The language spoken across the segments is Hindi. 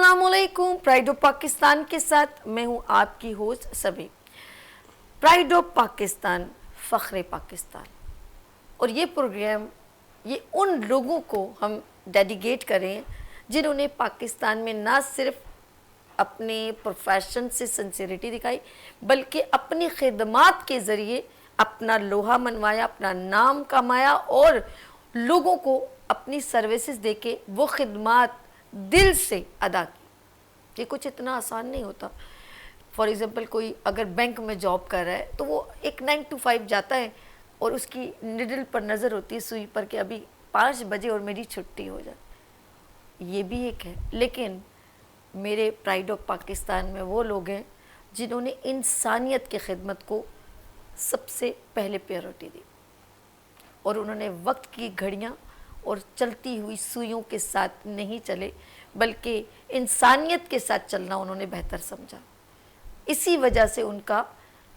अस्सलामुअलैकुम। प्राइड ऑफ पाकिस्तान के साथ मैं हूं आपकी होस्ट सभी। प्राइड ऑफ पाकिस्तान, फ़ख्र पाकिस्तान। और ये प्रोग्राम ये उन लोगों को हम डेडिकेट करें जिन्होंने पाकिस्तान में ना सिर्फ अपने प्रोफेशन से सिंसियरिटी दिखाई, बल्कि अपनी खिदमात के ज़रिए अपना लोहा मनवाया, अपना नाम कमाया और लोगों को अपनी सर्विसेज देके वो खिदमात दिल से अदा की। ये कुछ इतना आसान नहीं होता। फॉर एग्ज़ाम्पल कोई अगर बैंक में जॉब कर रहा है तो वो एक 9 to 5 जाता है और उसकी निडल पर नज़र होती है, सुई पर, कि अभी 5 बजे और मेरी छुट्टी हो जाए। ये भी एक है। लेकिन मेरे प्राइड ऑफ पाकिस्तान में वो लोग हैं जिन्होंने इंसानियत की खिदमत को सबसे पहले प्रायोरिटी दी और उन्होंने वक्त की घड़ियाँ और चलती हुई सुइयों के साथ नहीं चले, बल्कि इंसानियत के साथ चलना उन्होंने बेहतर समझा। इसी वजह से उनका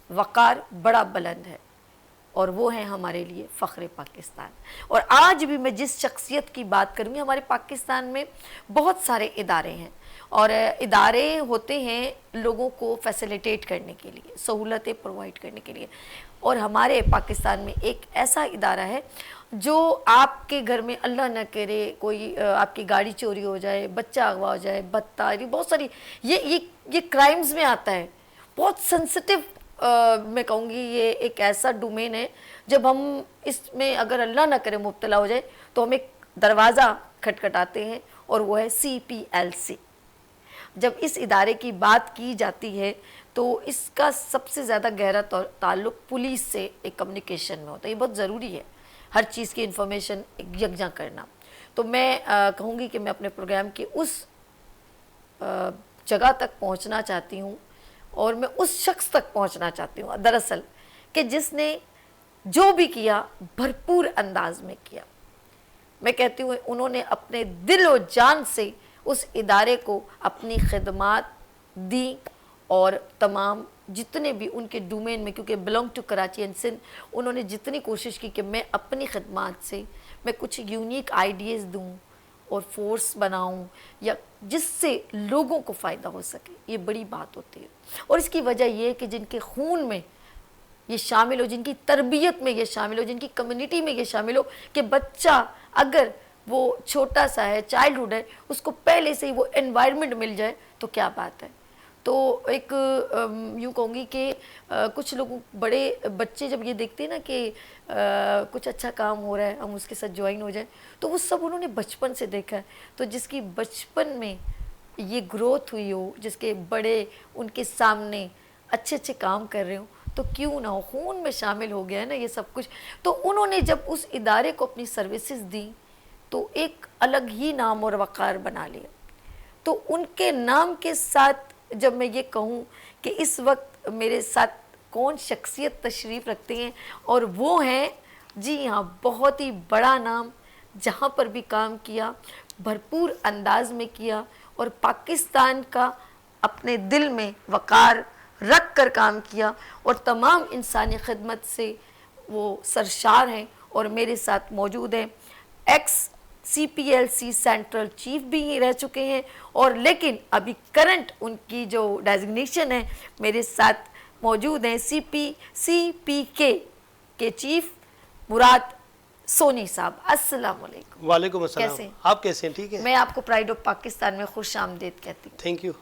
वक़ार बड़ा बुलंद है और वो हैं हमारे लिए फ़ख्र पाकिस्तान। और आज भी मैं जिस शख्सियत की बात करूँगी, हमारे पाकिस्तान में बहुत सारे इदारे हैं और इदारे होते हैं लोगों को फैसिलिटेट करने के लिए, सहूलतें प्रोवाइड करने के लिए। और हमारे पाकिस्तान में एक ऐसा इदारा है जो आपके घर में अल्लाह न करे कोई आपकी गाड़ी चोरी हो जाए, बच्चा अगवा हो जाए, बदतमीजी, बहुत सारी ये क्राइम्स में आता है। बहुत सेंसिटिव मैं कहूँगी ये एक ऐसा डोमेन है, जब हम इसमें अगर अल्लाह ना करे मुब्तला हो जाए तो हम एक दरवाज़ा खटखटाते हैं और वो है CPLC। जब इस इदारे की बात की जाती है तो इसका सबसे ज़्यादा गहरा ताल्लुक़ पुलिस से एक कम्युनिकेशन में होता है। ये बहुत ज़रूरी है, हर चीज़ की इंफॉर्मेशन यकजा करना। तो मैं कहूँगी कि मैं अपने प्रोग्राम की उस जगह तक पहुँचना चाहती हूँ और मैं उस शख्स तक पहुँचना चाहती हूँ दरअसल, कि जिसने जो भी किया भरपूर अंदाज में किया। मैं कहती हूँ उन्होंने अपने दिल और जान से उस इदारे को अपनी खिदमात दी और तमाम जितने भी उनके डोमेन में, क्योंकि belong to Karachi and Sindh, उन्होंने जितनी कोशिश की कि मैं अपनी खिदमात से मैं कुछ यूनिक आइडियाज़ दूँ और फोर्स बनाऊँ या जिससे लोगों को फ़ायदा हो सके। ये बड़ी बात होती है और इसकी वजह यह है कि जिनके खून में ये शामिल हो, जिनकी तरबियत में ये शामिल हो, जिनकी कम्युनिटी में ये शामिल हो कि बच्चा अगर वो छोटा सा है, चाइल्डहुड है, उसको पहले से ही वो एनवायरनमेंट मिल जाए तो क्या बात है। तो एक यूँ कहूँगी कि कुछ लोग, बड़े बच्चे जब ये देखते हैं ना कि कुछ अच्छा काम हो रहा है, हम उसके साथ ज्वाइन हो जाएं, तो वो सब उन्होंने बचपन से देखा है। तो जिसकी बचपन में ये ग्रोथ हुई हो, जिसके बड़े उनके सामने अच्छे अच्छे काम कर रहे हो, तो क्यों ना हो, खून में शामिल हो गया है ना ये सब कुछ। तो उन्होंने जब उस इदारे को अपनी सर्विसेज दी तो एक अलग ही नाम और वक़ार बना लिया। तो उनके नाम के साथ जब मैं ये कहूँ कि इस वक्त मेरे साथ कौन शख्सियत तशरीफ़ रखते हैं, और वो हैं, जी हाँ, बहुत ही बड़ा नाम, जहाँ पर भी काम किया भरपूर अंदाज में किया और पाकिस्तान का अपने दिल में वक़ार रख कर काम किया और तमाम इंसानी खिदमत से वो सरशार हैं। और मेरे साथ मौजूद हैं CPLC सेंट्रल चीफ भी ही रह चुके हैं, और लेकिन अभी करंट उनकी जो डेजिग्नेशन है, मेरे साथ मौजूद हैं CPK के चीफ मुराद सोनी साहब। अस्सलाम वालेकुम। वालेकुम अस्सलाम। कैसे हैं? आप कैसे हैं? ठीक है। मैं आपको प्राइड ऑफ पाकिस्तान में खुश आमदीद कहती हूँ। थैंक यू,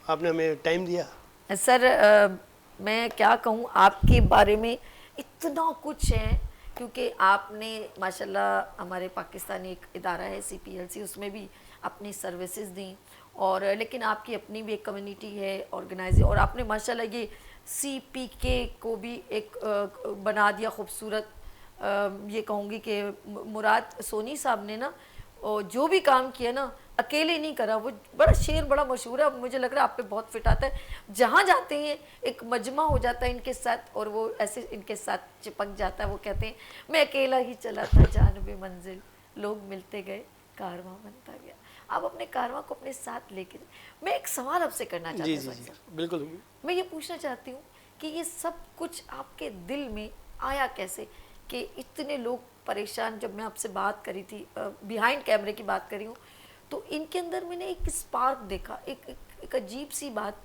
आपने हमें टाइम दिया। सर मैं क्या कहूँ आपके बारे में, इतना कुछ है, क्योंकि आपने माशाल्लाह हमारे पाकिस्तानी एक इदारा है CPLC, उसमें भी अपनी सर्विसेज दी, और लेकिन आपकी अपनी भी एक कम्युनिटी है ऑर्गेनाइज, और आपने माशाल्लाह ये CPK को भी एक बना दिया खूबसूरत। ये कहूँगी कि मुराद सोनी साहब ने ना जो भी काम किया ना, अकेले नहीं करा। वो बड़ा शेर बड़ा मशहूर है, मुझे लग रहा है आप पे बहुत फिट आता है। जहाँ जाते हैं एक मजमा हो जाता है इनके साथ, और वो ऐसे इनके साथ चिपक जाता है। वो कहते हैं मैं अकेला ही चला था जानबे मंजिल, लोग मिलते गए, कारवां बनता गया। आप अपने कारवां को अपने साथ लेके, मैं एक सवाल आपसे करना चाहती हूँ। जी, बिल्कुल। मैं ये पूछना चाहती हूँ कि ये सब कुछ आपके दिल में आया कैसे कि इतने लोग परेशान, जब मैं आपसे बात करी थी, बिहाइंड कैमरे की बात करी हूँ, तो इनके अंदर मैंने एक स्पार्क देखा, एक अजीब सी बात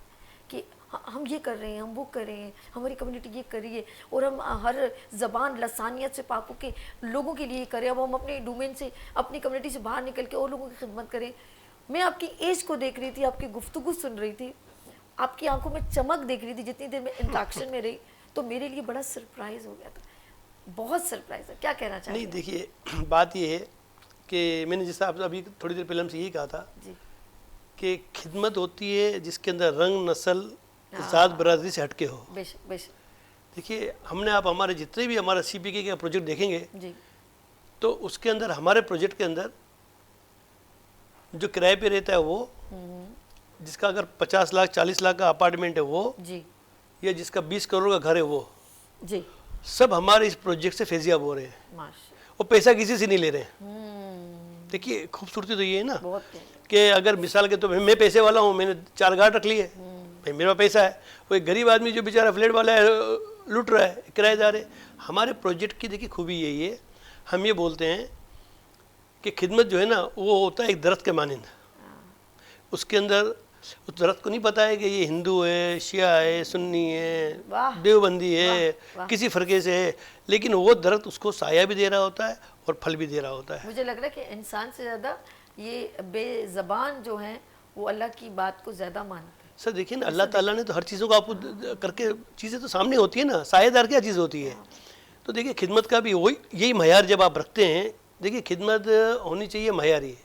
कि हम ये कर रहे हैं, हम वो कर रहे हैं, हमारी कम्युनिटी ये कर रही है और हम हर ज़बान लसानियत से पाक के लोगों के लिए करें। अब हम अपने डोमेन से, अपनी कम्युनिटी से बाहर निकल के और लोगों की खिदमत करें। मैं आपकी एज को देख रही थी, आपकी गुफ्तगू सुन रही थी, आपकी आंखों में चमक देख रही थी जितनी देर में इंट्रैक्शन में रही, तो मेरे लिए बड़ा सरप्राइज़ हो गया था, बहुत सरप्राइज़ है। क्या कहना चाहिए? नहीं देखिए, बात ये है कि मैंने जैसा आप अभी थोड़ी देर पहले हमसे यही कहा था जी, कि खिदमत होती है जिसके अंदर रंग, नस्ल, ज़ात, बरादरी से हटके हो। बेशक बेशक। देखिए, हमने आप हमारे जितने भी हमारा CPK का प्रोजेक्ट देखेंगे जी तो उसके अंदर, हमारे प्रोजेक्ट के अंदर जो किराए पे रहता है वो, जिसका अगर 50 लाख 40 लाख का अपार्टमेंट है वो, जी या जिसका 20 करोड़ का घर है वो, जी, सब हमारे इस प्रोजेक्ट से फैजियाब हो रहे हैं। माशा, वो पैसा किसी से नहीं ले रहे हैं। देखिए, खूबसूरती तो ये है ना बहुत प्यारा। कि अगर मिसाल के तो मैं पैसे वाला हूँ, मैंने 4 गाड़ रख ली है, भाई मेरा पैसा है। वो एक गरीब आदमी जो बेचारा फ्लैट वाला है, लूट रहा है, किराएदार है। हमारे प्रोजेक्ट की देखिए खूबी यही है, हम ये बोलते हैं कि खिदमत जो है ना वो होता है एक दरख्त के मानिंद। उसके अंदर उस दरख्त को नहीं पता है कि ये हिंदू है, शिया है, सुन्नी है, वाह, देवबंदी है, वाह। किसी फ़रके से है, लेकिन वो दरख्त उसको साया भी दे रहा होता है और फल भी दे रहा होता है। मुझे लग रहा है कि इंसान से ज़्यादा ये बेज़बान जो हैं वो अल्लाह की बात को ज़्यादा मानते हैं। सर देखिए ना, अल्लाह ताला ने तो हर चीज़ों को आपको करके, चीज़ें तो सामने होती है ना, सायेदार क्या चीज़ होती है। तो देखिए, खिदमत का भी वही यही मयार जब आप रखते हैं, देखिए खिदमत होनी चाहिए मयारी।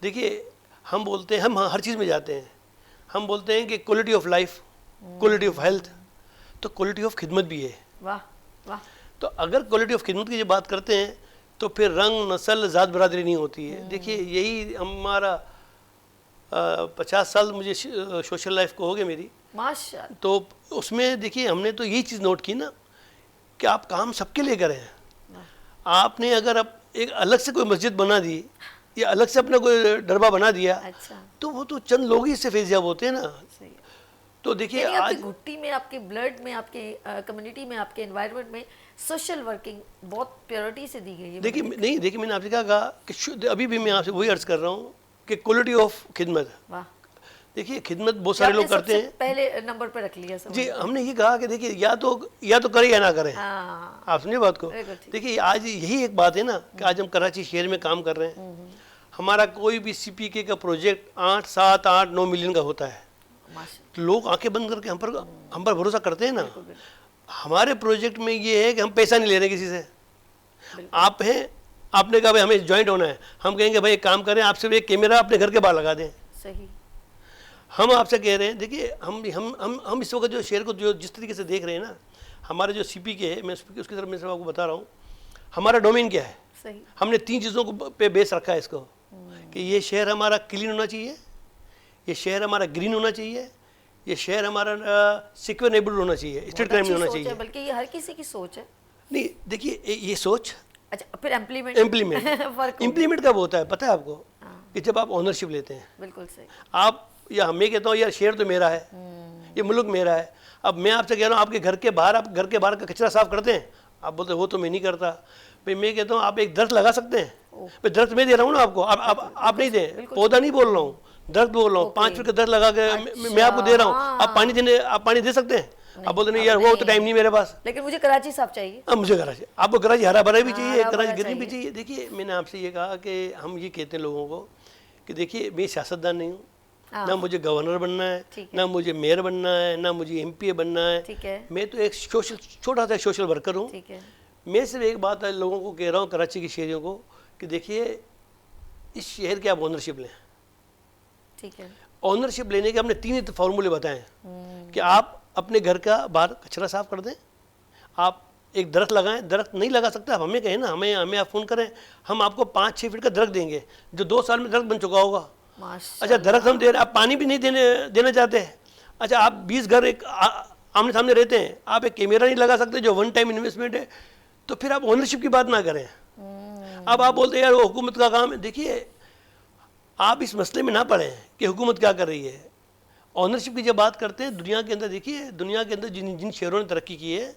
देखिए, हम बोलते हैं, हम हर चीज़ में जाते हैं, हम बोलते हैं कि quality of life, quality of health, तो क्वालिटी ऑफ खिदमत भी है। वाह वाह, तो अगर क्वालिटी ऑफ खिदमत की जब बात करते हैं तो फिर रंग, नस्ल, ज़ात, बरादरी नहीं होती है। देखिए, यही हमारा 50 साल मुझे सोशल लाइफ को हो गए मेरी, माशा, तो उसमें देखिए हमने तो यही चीज़ नोट की ना कि आप काम सबके लिए करें। आपने अगर अब एक अलग से कोई मस्जिद बना दी या अलग से अपना कोई डरबा बना दिया, अच्छा, तो वो तो चंद लोग ही इससे फैजियाब होते हैं ना। सही। तो देखिए, यानी आपकी आज घुट्टी में, आपके ब्लड में, आपके कम्युनिटी में, आपके एनवायरनमेंट में सोशल वर्किंग बहुत प्योरिटी से दी गई है। देखिए, नहीं देखिए, मैंने आपसे कहा कि अभी भी मैं आपसे वही अर्ज कर रहा हूँ कि क्वालिटी ऑफ खिदमत। वाह, देखिए, खिदमत बहुत सारे लोग करते हैं। पहले नंबर पे रख लिया सब। जी, हमने ये कहा कि देखिए, या तो करें या ना करें। हाँ, आप समझे बात को। बिल्कुल ठीक। देखिए, आज यही एक बात है ना कि आज हम कराची शहर में काम कर रहे हैं। हमारा कोई भी CPK का प्रोजेक्ट 8, 7, 8, 9 मिलियन का होता है, माशा, तो लोग आंखें बंद करके हम पर भरोसा करते हैं ना। हमारे प्रोजेक्ट में ये है कि हम पैसा नहीं ले रहे किसी से। आप हैं, आपने कहा भाई हमें ज्वाइंट होना है, हम कहेंगे भाई एक काम करें, आप सिर्फ एक कैमरा अपने घर के बाहर लगा दें। सही। हम आपसे कह रहे हैं, देखिए हम इस वक्त जो शहर को जो जिस तरीके से देख रहे हैं ना, हमारे जो CPK है, मैं उसकी तरफ मैं सिर्फ आपको बता रहा हूँ, हमारा डोमेन क्या है। सही। हमने 3 चीज़ों को पे बेस रखा है इसको, कि ये शहर हमारा क्लीन होना चाहिए, ये शहर हमारा ग्रीन होना चाहिए, ये शहर हमारा सिक्योर नेबरहुड होना चाहिए, स्ट्रीट क्राइम नहीं होना चाहिए। बल्कि ये हर किसी की सोच है। नहीं देखिए, ये सोच अच्छा, फिर इम्प्लीमेंट इम्प्लीमेंट कब होता है पता है आपको, कि जब आप ओनरशिप लेते हैं। बिल्कुल सही। आप, या मैं कहता हूँ यार शहर तो मेरा है, ये मुल्क मेरा है। अब मैं आपसे कह रहा हूँ, आपके घर के बाहर, आप घर के बाहर का कचरा साफ करते हैं, आप बोलते हैं वो तो मैं नहीं करता। भाई मैं कहता हूँ आप एक दरख्त लगा सकते हैं, भाई दरख्त मैं दे रहा हूँ ना आपको, आप नहीं दें, पौधा नहीं बोल रहा हूँ, दरख्त बोल रहा हूँ। 5 फीट का दरख्त लगा के मैं आपको दे रहा हूँ, आप पानी दे सकते हैं। आप बोलते नहीं यार वो तो टाइम नहीं मेरे पास, लेकिन मुझे कराची साफ चाहिए। अब मुझे कराची, आपको कराची हरा भरा भी चाहिए, कराची ग्रीन भी चाहिए। देखिए, मैंने आपसे ये कहा कि हम ये कहते हैं लोगों को कि देखिए, मैं सियासतदान नहीं हूँ, ना मुझे गवर्नर बनना है, ना मुझे मेयर बनना है, ना मुझे MP बनना है। मैं तो एक छोटा सा सोशल वर्कर हूँ। मैं सिर्फ एक बात लोगों को कह रहा हूँ, कराची के शहरियों को, कि देखिए इस शहर की आप ओनरशिप लें। ठीक है। ओनरशिप लेने के हमने 3 फार्मूले बताए हैं कि आप अपने घर का बाहर कचरा साफ कर दें, आप एक दरख्त लगाएं। दरख्त नहीं लगा सकते आप हमें कहें ना, हमें आप फ़ोन करें, हम आपको 5-6 फीट का दरख्त देंगे जो 2 साल में दरख्त बन चुका होगा। अच्छा, दरख्त हम दे रहे, आप पानी भी नहीं देना चाहते हैं। अच्छा, आप 20 घर एक आमने सामने रहते हैं, आप एक कैमरा नहीं लगा सकते जो 1 टाइम इन्वेस्टमेंट है, तो फिर आप ओनरशिप की बात ना करें। अब आप बोलते हैं यार वो हुकूमत का काम है। देखिए, आप इस मसले में ना पड़े कि हुकूमत क्या कर रही है। ओनरशिप की जब बात करते हैं दुनिया के अंदर, देखिए दुनिया के अंदर जिन शहरों ने तरक्की की है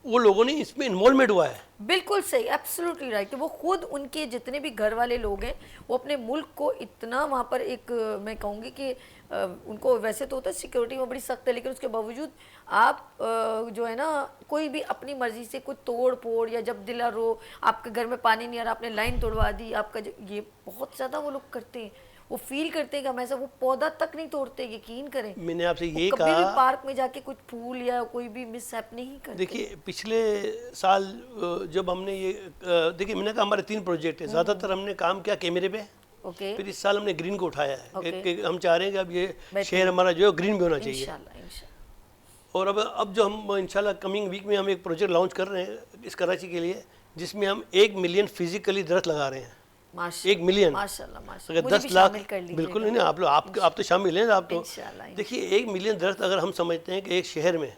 वो लोगों ने इसमें इन्वॉल्वमेंट हुआ है। बिल्कुल सही, एब्सोल्युटली राइट। वो खुद उनके जितने भी घर वाले लोग हैं वो अपने मुल्क को इतना वहाँ पर एक मैं कहूँगी कि उनको वैसे तो होता है सिक्योरिटी में बड़ी सख्त है, लेकिन उसके बावजूद आप जो है ना कोई भी अपनी मर्जी से कोई तोड़ फोड़ या जब दिला रो आपके घर में पानी नहीं आ रहा आपने लाइन तोड़वा दी आपका ये बहुत ज़्यादा वो लोग करते हैं। वो फील करते हैं कि हम ऐसा वो पौधा तक नहीं तोड़ते, यकीन करें। मैंने आपसे ये कभी कहा, भी पार्क में जाके कुछ फूल या कोई भी मिसहैप नहीं करते। देखिए पिछले साल जब हमने ये देखिए मैंने कहा हमारे 3 प्रोजेक्ट है, ज़्यादातर हमने काम किया कैमरे पे। ओके। फिर इस साल हमने ग्रीन को उठाया है Okay. कि हम चाह रहे हैं कि अब ये शहर हमारा जो है ग्रीन भी होना चाहिए। इंशाल्लाह इंशाल्लाह। और अब जो हम इंशाल्लाह कमिंग वीक में हम एक प्रोजेक्ट लॉन्च कर रहे हैं इस कराची के लिए, जिसमें हम 1 मिलियन फिजिकली दरख्त लगा रहे हैं। 1 मिलियन, माशाल्लाह माशाल्लाह। अगर मुझे 10 भी लाख, शामिल कर लीजिएगा। बिल्कुल नहीं, आप तो शामिल हैं। आप तो इंशाल्लाह। देखिए 1 मिलियन दरख्त अगर हम समझते हैं कि एक शहर में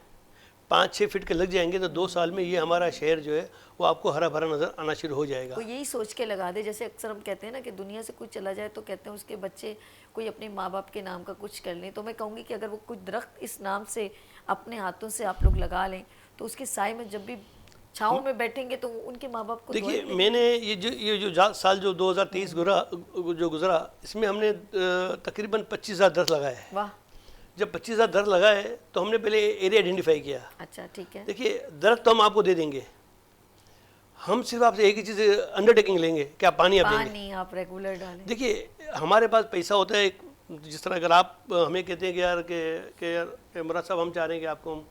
5-6 फीट के लग जाएंगे तो 2 साल में ये हमारा शहर जो है वो आपको हरा भरा नजर आना शुरू हो जाएगा। तो यही सोच के लगा दे, जैसे अक्सर हम कहते हैं ना कि दुनिया से कुछ चला जाए तो कहते हैं उसके बच्चे कोई अपने माँ बाप के नाम का कुछ कर लें। तो मैं कहूँगी कि अगर वो कुछ दरख्त इस नाम से अपने हाथों से आप लोग लगा लें तो उसके साए में जब भी छाँव में बैठेंगे तो उनके माँ बाप को देखिए मैंने ये जो साल जो 2023 गुजरा इसमें हमने तकरीबन 25,000 दरख्त लगाए हैं। वाह। जब 25,000 दरख्त लगाए तो हमने पहले एरिया आइडेंटिफाई किया। अच्छा ठीक है। देखिए दरख्त तो हम आपको दे देंगे, हम सिर्फ आपसे एक ही चीज़ अंडरटेकिंग लेंगे कि आप पानी देंगे। पानी आप रेगुलर डालें। देखिए हमारे पास पैसा होता है, जिस तरह अगर आप हमें कहते हैं कि यार मुराद साहब हम चाह रहे हैं कि आपको हम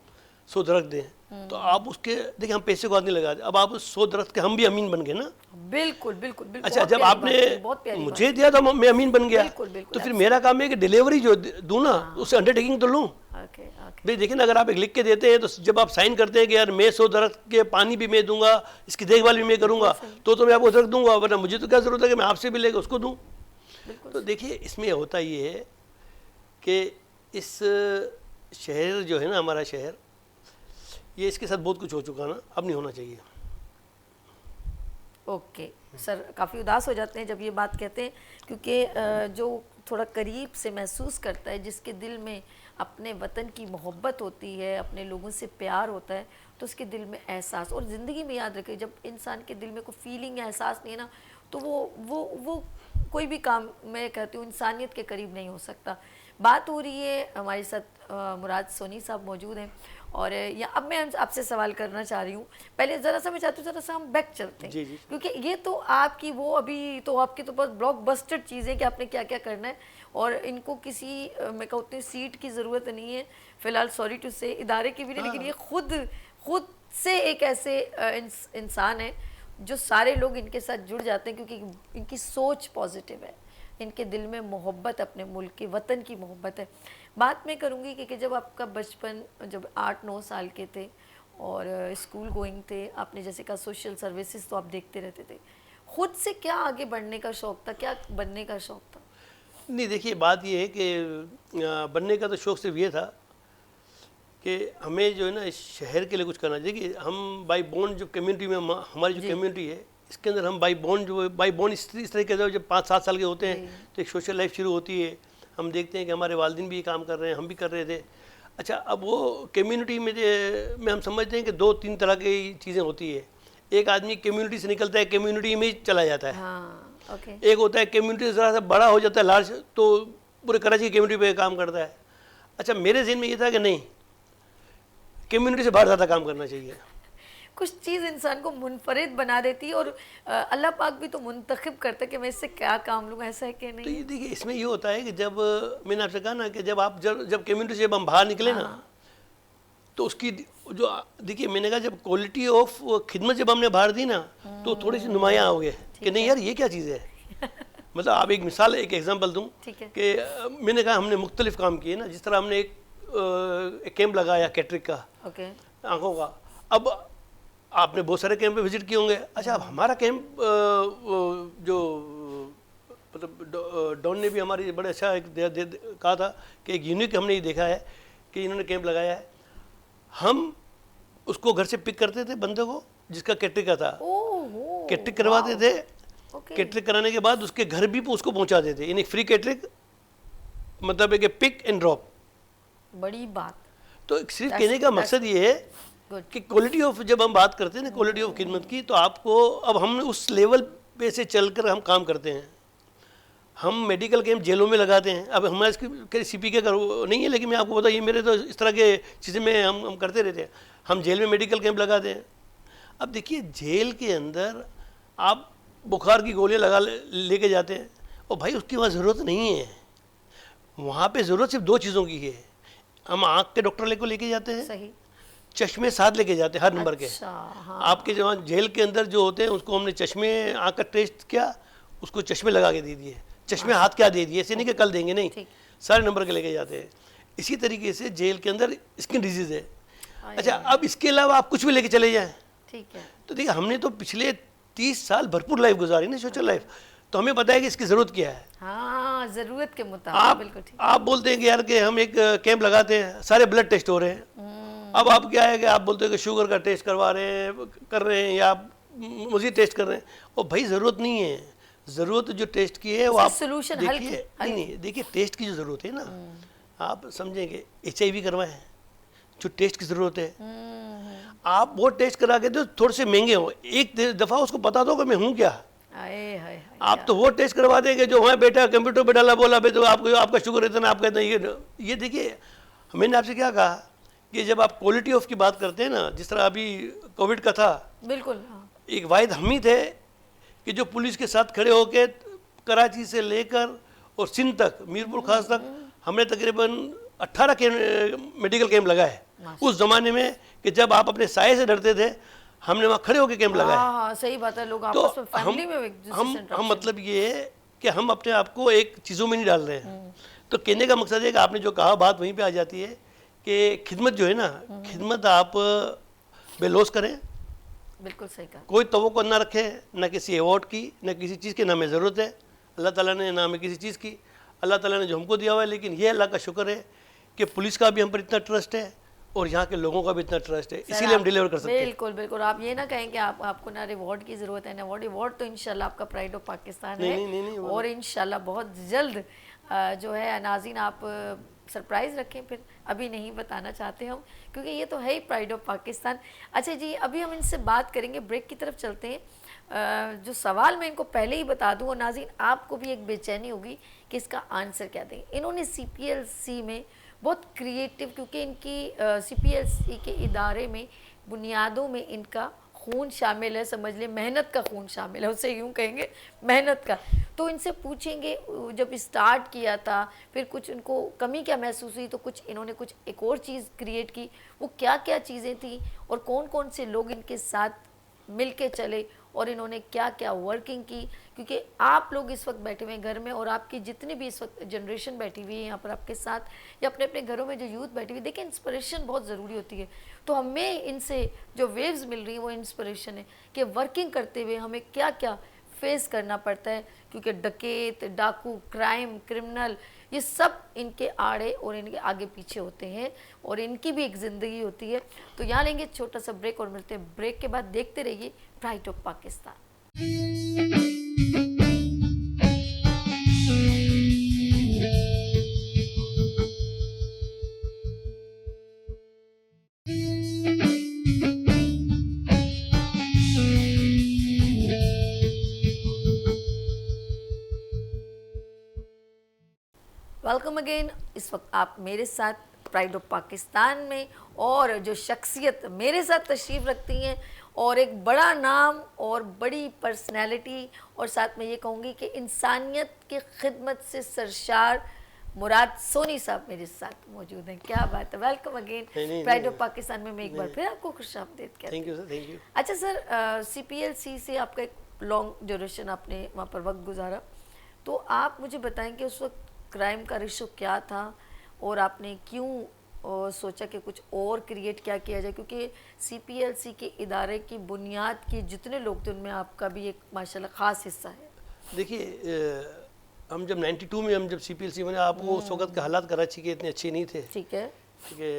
100 दरख्त दें, तो आप उसके देखिए हम पैसे को हाथ नहीं लगाते। अब आप उस 100 दरख्त के हम भी अमीन बन गए ना। बिल्कुल बिल्कुल बिल्कुल। अच्छा जब आपने मुझे दिया तो मैं अमीन बन गया, तो फिर मेरा काम है कि डिलीवरी जो दूँ ना उससे अंडरटेकिंग तो लूँ। भाई देखिए ना, अगर आप एक लिख के देते हैं तो जब आप साइन करते हैं कि यार मैं 100 दरख्त के पानी भी मैं दूंगा, इसकी देखभाल भी मैं करूंगा, तो मैं आपको दरख्त दूंगा, वरना मुझे तो क्या जरूरत है कि मैं आपसे भी लेकर उसको दूं। तो देखिए इसमें होता ये है कि इस शहर जो है ना हमारा शहर, ये इसके साथ बहुत कुछ हो चुका ना, अब नहीं होना चाहिए। ओके सर, काफ़ी उदास हो जाते हैं जब ये बात कहते हैं, क्योंकि जो थोड़ा करीब से महसूस करता है, जिसके दिल में अपने वतन की मोहब्बत होती है, अपने लोगों से प्यार होता है, तो उसके दिल में एहसास, और ज़िंदगी में याद रखें जब इंसान के दिल में कोई फीलिंग या एहसास नहीं है ना, तो वो कोई भी काम, मैं कहती हूँ, इंसानियत के करीब नहीं हो सकता। बात हो रही है, हमारे साथ मुराद सोनी साहब मौजूद हैं, और या अब मैं आपसे सवाल करना चाह रही हूँ। पहले ज़रा सा मैं चाहती हूँ ज़रा सा हम बैक चलते हैं, जी। क्योंकि ये तो आपकी वो अभी तो आपकी तो बस ब्लॉकबस्टर चीज़ें कि आपने क्या क्या करना है, और इनको किसी मैं कहती हूँ सीट की ज़रूरत नहीं है फ़िलहाल, सॉरी टू से, इदारे की भी नहीं, लेकिन ये खुद से एक ऐसे इंसान है जो सारे लोग इनके साथ जुड़ जाते हैं, क्योंकि इनकी सोच पॉजिटिव है, इनके दिल में मोहब्बत, अपने मुल्क की, वतन की मोहब्बत है। बात मैं करूँगी कि जब आपका बचपन, जब 8-9 साल के थे और स्कूल गोइंग थे, आपने जैसे कहा सोशल सर्विसेज तो आप देखते रहते थे, खुद से क्या आगे बढ़ने का शौक़ था, क्या बनने का शौक़ था? नहीं देखिए बात ये है कि बनने का तो शौक़ सिर्फ ये था कि हमें जो है ना इस शहर के लिए कुछ करना चाहिए। कि हम बाई बॉन्ड जो कम्युनिटी में हमारी जो कम्युनिटी है, इसके अंदर हम बाई बॉन्ड इस तरह के जब 5-7 साल के होते हैं तो एक सोशल लाइफ शुरू होती है। हम देखते हैं कि हमारे वालिदैन भी ये काम कर रहे हैं, हम भी कर रहे थे। अच्छा अब वो कम्युनिटी में हम समझते हैं कि 2-3 तरह की चीज़ें होती है। एक आदमी कम्युनिटी से निकलता है, कम्युनिटी में ही चला जाता है। हाँ, okay. एक होता है कम्युनिटी से ज़रा सा बड़ा हो जाता है, लार्ज, तो पूरे कराची की कम्युनिटी पे काम करता है। अच्छा मेरे ज़हन में ये था कि नहीं, कम्युनिटी से बाहर ज़्यादा काम करना चाहिए। कुछ चीज़ इंसान को मुनफरिद बना देती है, और अल्लाह पाक भी तो मुंतखब करता है कि मैं इससे क्या काम लूँगा, ऐसा है कि नहीं? तो ये देखिए इसमें ये होता है कि जब मैंने आपसे कहा ना कि जब कम्युनिटी से हम बाहर निकले ना, तो उसकी जो देखिए मैंने कहा जब क्वालिटी ऑफ खिदमत जब हमने बाहर दी ना, तो थोड़ी सी नुमायाँ हो गए कि नहीं यार ये क्या चीज़ है। मतलब आप एक मिसाल, एक एग्जांपल दूं कि मैंने कहा हमने मुख्तलिफ काम किए ना, जिस तरह हमने एक कैंप लगाया कैटरिक का, आँखों का। अब आपने बहुत सारे कैंप पे विजिट किए होंगे। अच्छा अब हमारा कैंप जो मतलब डॉन ने भी हमारी बड़े अच्छा एक कहा था कि एक यूनिक हमने ये देखा है कि इन्होंने कैंप लगाया है। हम उसको घर से पिक करते थे बंदे को जिसका कैटरिक का था, कैटरिक करवाते थे। कैटरिक कराने के बाद उसके घर भी उसको पहुंचा देते, यानी फ्री कैटरिक, मतलब एक पिक एंड ड्रॉप। बड़ी बात। तो सिर्फ कहने का मकसद ये है गुड। कि क्वालिटी ऑफ, जब हम बात करते हैं ना क्वालिटी ऑफ खिदमत की, तो आपको अब हम उस लेवल पे से चलकर हम काम करते हैं। हम मेडिकल कैंप जेलों में लगाते हैं। अब हमारे इसकी CP के नहीं है, लेकिन मैं आपको बताऊँ, ये मेरे तो इस तरह के चीज़ें में हम करते रहते हैं। हम जेल में मेडिकल कैंप लगाते हैं। अब देखिए, जेल के अंदर आप बुखार की गोलियां लगा लेके जाते हैं, और भाई उसकी वहाँ ज़रूरत नहीं है। वहाँ पे ज़रूरत सिर्फ 2 चीज़ों की है। हम आँख के डॉक्टर लेके जाते हैं, सही। चश्मे साथ लेके जाते हैं हर नंबर के। अच्छा, हाँ। आपके जो जेल के अंदर जो होते हैं, उसको हमने चश्मे, आँख का टेस्ट किया, उसको चश्मे लगा के दे दिए, चश्मे हाथ क्या दे दिए, ऐसे नहीं कि कल देंगे, नहीं, ठीक। सारे नंबर के लेके जाते हैं। इसी तरीके से जेल के अंदर स्किन डिजीज़ है। अच्छा, अब इसके अलावा आप कुछ भी लेके चले जाएं, ठीक है। तो देखिए, हमने तो पिछले 30 साल भरपूर लाइफ गुजारी ना, सोशल लाइफ, तो हमें पता है कि इसकी ज़रूरत क्या है। हाँ, ज़रूरत के मुताबिक, बिल्कुल ठीक। आप बोलते हैं कि यार कि हम एक कैंप लगाते हैं, सारे ब्लड टेस्ट हो रहे हैं। अब आप क्या है कि आप बोलते हैं कि शुगर का टेस्ट करवा रहे हैं, कर रहे हैं, या आप मज़ीद टेस्ट कर रहे हैं, और भाई ज़रूरत नहीं है। ज़रूरत जो टेस्ट की है वो आप सोल्यूशन हल देखिए, नहीं, देखिए, टेस्ट की जो ज़रूरत है ना, आप समझेंगे, HIV करवाएं, जो टेस्ट की ज़रूरत है, आप वो टेस्ट करा के तो थोड़े से महंगे हो, एक दफ़ा उसको बता दो कि मैं हूँ क्या। आप तो वो टेस्ट करवा देंगे जो वहाँ बेटा कंप्यूटर पे डाला, बोला भाई तो आपको, आपका शुगर इतना, आपका इतना, ये देखिए, मैंने आपसे क्या कहा कि जब आप क्वालिटी ऑफ की बात करते हैं ना, जिस तरह अभी कोविड का था, बिल्कुल, हाँ। एक वाहिद हम ही थे कि जो पुलिस के साथ खड़े होके कराची से लेकर और सिंध तक, मीरपुर खास तक, हमने तकरीबन 18 मेडिकल कैंप लगाए उस ज़माने में, कि जब आप अपने साये से डरते थे, हमने वहाँ खड़े होकर कैंप लगाए। हाँ, सही बात है। लोग तो आपस में, फैमिली में हम मतलब ये है कि हम अपने आप को एक चीज़ों में नहीं डाल रहे हैं। तो कहने का मकसद है कि आपने जो कहा, बात वहीं पे आ जाती है कि खिदमत जो है ना, खिदमत आप बेलौस करें, बिल्कुल सही कहा। कोई तवक्को ना रखें, ना किसी अवार्ड की, ना किसी चीज़ की, ना हमें ज़रूरत है। अल्लाह ताला ने ना हमें किसी चीज़ की, अल्लाह ताला ने जो हमको दिया हुआ है। लेकिन ये अल्लाह का शुक्र है कि पुलिस का भी हम पर इतना ट्रस्ट है और यहाँ के लोगों का भी इतना ट्रस्ट है, इसीलिए हम डिलीवर कर सकते हैं। बिल्कुल बिल्कुल। आप ये ना कहें कि आपको ना रिवॉर्ड की ज़रूरत है, ना अवार्ड तो इंशाल्लाह आपका प्राइड ऑफ पाकिस्तान है। नहीं, और इंशाल्लाह बहुत जल्द जो है नाज़रीन, आप सरप्राइज़ रखें, फिर अभी नहीं बताना चाहते हम, क्योंकि ये तो है ही प्राइड ऑफ पाकिस्तान। अच्छा जी, अभी हम इनसे बात करेंगे, ब्रेक की तरफ चलते हैं। जो सवाल मैं इनको पहले ही बता दूँ, और नाज़रीन आपको भी एक बेचैनी होगी कि इसका आंसर क्या दें। इन्होंने CPLC में बहुत क्रिएटिव, क्योंकि इनकी CPLC के इदारे में बुनियादों में इनका खून शामिल है, समझ लें मेहनत का खून शामिल है, उसे यूँ कहेंगे, मेहनत का। तो इनसे पूछेंगे, जब स्टार्ट किया था, फिर कुछ इनको कमी क्या महसूस हुई, तो कुछ इन्होंने कुछ एक और चीज़ क्रिएट की, वो क्या क्या चीज़ें थी, और कौन कौन से लोग इनके साथ मिल के चले, और इन्होंने क्या क्या वर्किंग की। क्योंकि आप लोग इस वक्त बैठे हुए हैं घर में, और आपकी जितनी भी इस वक्त जनरेशन बैठी हुई है यहाँ पर आपके साथ, या अपने अपने घरों में जो यूथ बैठी हुई, देखिए इंस्पिरेशन बहुत ज़रूरी होती है। तो हमें इनसे जो वेव्स मिल रही हैं वो इंस्पिरेशन है कि वर्किंग करते हुए हमें क्या क्या फेस करना पड़ता है, क्योंकि डकैत, डाकू, क्राइम, क्रिमिनल, ये सब इनके आड़े और इनके आगे पीछे होते हैं, और इनकी भी एक ज़िंदगी होती है। तो यहाँ लेंगे छोटा सा ब्रेक, और मिलते हैं ब्रेक के बाद। देखते रहिए pride of Pakistan. Welcome again. इस वक्त आप मेरे साथ प्राइड ऑफ पाकिस्तान में, और जो शख्सियत मेरे साथ तशरीफ़ रखती हैं, और एक बड़ा नाम और बड़ी पर्सनैलिटी, और साथ में ये कहूँगी कि इंसानियत की खिदमत से सरशार मुराद सोनी साहब मेरे साथ मौजूद हैं। क्या बात है, welcome again pride of Pakistan में। मैं एक बार फिर आपको खुशामदीद कहती हूँ। Thank you sir, thank you. अच्छा सर, CPLC से आपका एक लॉन्ग ड्यूरेशन आपने वहाँ पर वक्त गुजारा, तो आप मुझे बताएं कि उस वक्त क्राइम का रेशो क्या था, और आपने क्यों सोचा कि कुछ और क्रिएट क्या किया जाए, क्योंकि CPLC के इदारे की बुनियाद की जितने लोग थे उनमें आपका भी एक माशाल्लाह ख़ास हिस्सा है। देखिए, हम जब 92 में हम जब CPLC बने, आपको उस वक्त के हालात कराची के इतने अच्छे नहीं थे। ठीक है। कि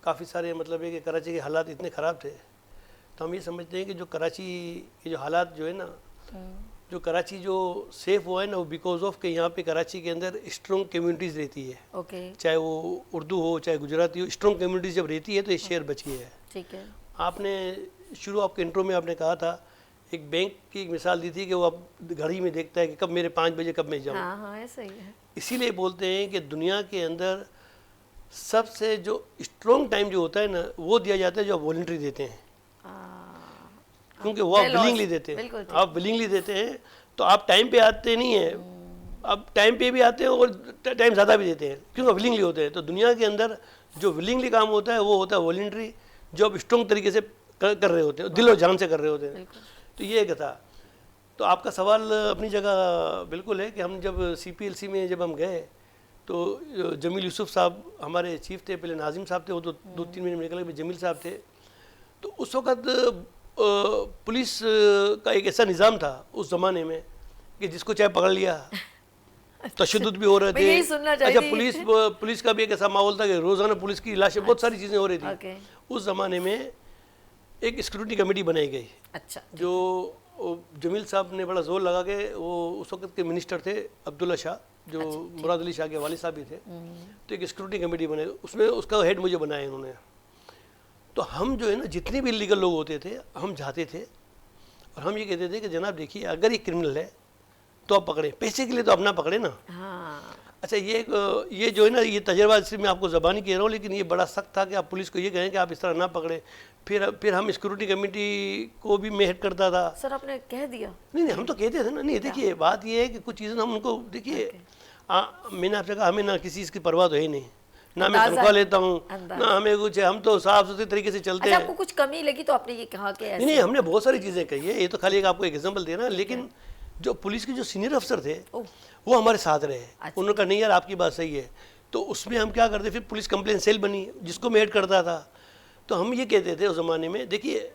काफ़ी सारे मतलब है कि कराची के हालात इतने ख़राब थे, तो हम ये समझते हैं कि जो कराची के जो हालात जो है ना, जो कराची जो सेफ हुआ है ना, वो बिकॉज ऑफ कि यहाँ पे कराची के अंदर स्ट्रॉन्ग कम्युनिटीज़ रहती है। ओके, चाहे वो उर्दू हो चाहे गुजराती हो, स्ट्रॉन्ग कम्युनिटीज़ जब रहती है तो ये शहर बच गया है। ठीक है। आपने शुरू आपके इंट्रो में आपने कहा था, एक बैंक की एक मिसाल दी थी कि वो अब घड़ी में देखता है कि कब मेरे 5 बजे कब मैं जाऊँ। हाँ हाँ, ऐसा ही है। इसीलिए बोलते हैं कि दुनिया के अंदर सबसे जो स्ट्रॉन्ग टाइम जो होता है ना, वो दिया जाता है जो आप वॉलंटरी देते हैं, क्योंकि वो आप विलिंगली देते हैं। आप विलिंगली देते हैं तो आप टाइम पे आते नहीं हैं, आप टाइम पे भी आते हैं और टाइम ज़्यादा भी देते हैं, क्योंकि विलिंगली होते हैं। तो दुनिया के अंदर जो विलिंगली काम होता है वो होता है वॉलंटरी, जो आप स्ट्रॉन्ग तरीके से कर रहे होते हैं, दिल और जान से कर रहे होते हैं। तो ये एक था। तो आपका सवाल अपनी जगह बिल्कुल है कि हम जब CPLC में जब हम गए तो जमील यूसुफ साहब हमारे चीफ थे, पहले नाजिम साहब थे, वो तो 2-3 महीने में निकल गए, जमील साहब थे। तो उस वक़्त पुलिस का एक ऐसा निज़ाम था उस ज़माने में कि जिसको चाहे पकड़ लिया, तशद्दुद भी हो रहे थे। अच्छा, पुलिस का भी एक ऐसा माहौल था कि रोज़ाना पुलिस की लाशें, बहुत सारी चीज़ें हो रही थी। उस ज़माने में एक सिक्योरिटी कमेटी बनाई गई। अच्छा, जो जमील साहब ने बड़ा जोर लगा के, वो उस वक्त के मिनिस्टर थे अब्दुल्ला शाह, जो मुराद अली शाह के वालिद साहब भी थे। तो एक सिक्योरिटी कमेटी बने, उसमें उसका हेड मुझे बनाया इन्होंने। तो हम जो है ना, जितने भी इलीगल लोग होते थे, हम जाते थे और हम ये कहते थे कि जनाब देखिए, अगर ये क्रिमिनल है तो आप पकड़े, पैसे के लिए तो आप ना पकड़े ना। हाँ। अच्छा, ये जो है ना, ये तजर्बा से मैं आपको ज़बानी कह रहा हूँ, लेकिन ये बड़ा सख्त था कि आप पुलिस को ये कहें कि आप इस तरह ना पकड़े। फिर हम सिक्योरिटी कमेटी को भी मैं हेड करता था। सर आपने कह दिया? नहीं, हम तो कहते थे ना। नहीं, देखिए बात ये है कि कुछ चीज़ें हम उनको, देखिए मैंने आपसे कहा, हमें ना किसी चीज़ की परवाह तो है नहीं, ना मैं तनख्वाह लेता हूँ, ना हमें कुछ, हम तो साफ सुथरे तरीके से चलते हैं। आपको कुछ कमी लगी तो आपने ये कहा कि ऐसे? नहीं, हमने बहुत सारी चीज़ें कही है, ये तो खाली एक आपको एक एग्जाम्पल देना। लेकिन जो पुलिस के जो सीनियर अफसर थे वो हमारे साथ रहे। उन्होंने कहा नहीं यार, आपकी बात सही है। तो उसमें हम क्या करते, फिर पुलिस कंप्लेंट सेल बनी जिसको मैं हेड करता था। तो हम ये कहते थे उस ज़माने में, देखिए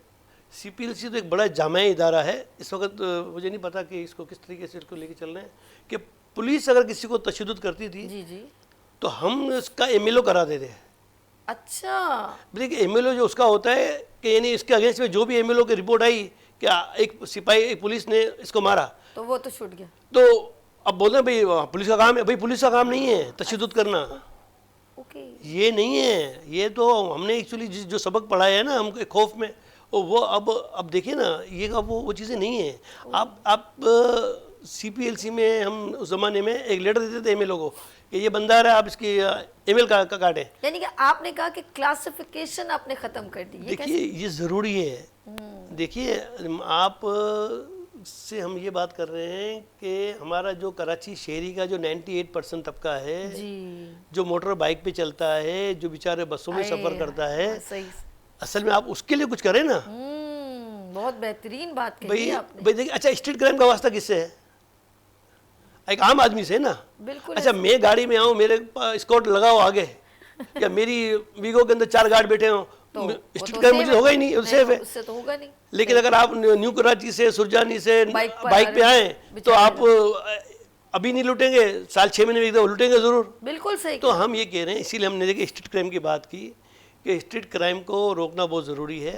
CPLC तो एक बड़ा जामाई इदारा है। इस वक्त मुझे नहीं पता कि इसको किस तरीके से इसको लेके चल रहे हैं, कि पुलिस अगर किसी को तशद्दुद करती थी जी तो हम उसका MLO कराते थे। अच्छा, देखिए MLO जो उसका होता है कि यानी इसके अगेंस्ट में जो भी MLO की रिपोर्ट आई कि एक सिपाही, एक पुलिस ने इसको मारा, तो वो तो छूट गया। तो अब बोलते हैं भाई पुलिस का काम है। भाई पुलिस का काम नहीं है तशद्दुद करना, ओके, ये नहीं है। ये तो हमने एक्चुअली जो सबक पढ़ाया है ना हमको खौफ में, वो अब देखिए ना, ये अब वो चीज़ें नहीं है। आप CPLC में हम उस ज़माने में एक लेटर देते थे MLO को कि ये बंदा आ रहा है, आप इसकी email का काटें। यानी कि आपने कहा कि क्लासिफिकेशन आपने ख़त्म कर दी। देखिए ये ज़रूरी है। देखिए आप से हम ये बात कर रहे हैं कि हमारा जो कराची शहरी का जो 98% तबका है जी, जो मोटर बाइक पे चलता है, जो बेचारे बसों में सफ़र करता है, सही। असल में आप उसके लिए कुछ करें ना। बहुत बेहतरीन बात कही आपने। भाई देखिए, अच्छा स्ट्रीट क्राइम का वास्ता किससे है? एक आम आदमी से ना। बिल्कुल। अच्छा, मैं गाड़ी में आऊँ, मेरे स्कॉट लगाओ आगे, या मेरी वीगो के अंदर 4 गार्ड बैठे हों, तो स्ट्रीट क्राइम मुझे होगा ही नहीं, सेफ है। उससे तो होगा नहीं। लेकिन अगर आप न्यू कराची से, सुरजानी से बाइक पे आए तो आप अभी नहीं लूटेंगे, साल 6 महीने में एक दफा लूटेंगे ज़रूर। बिल्कुल सही। तो हम ये कह रहे हैं, इसीलिए हमने देखिए स्ट्रीट क्राइम की बात की कि स्ट्रीट क्राइम को रोकना बहुत ज़रूरी है।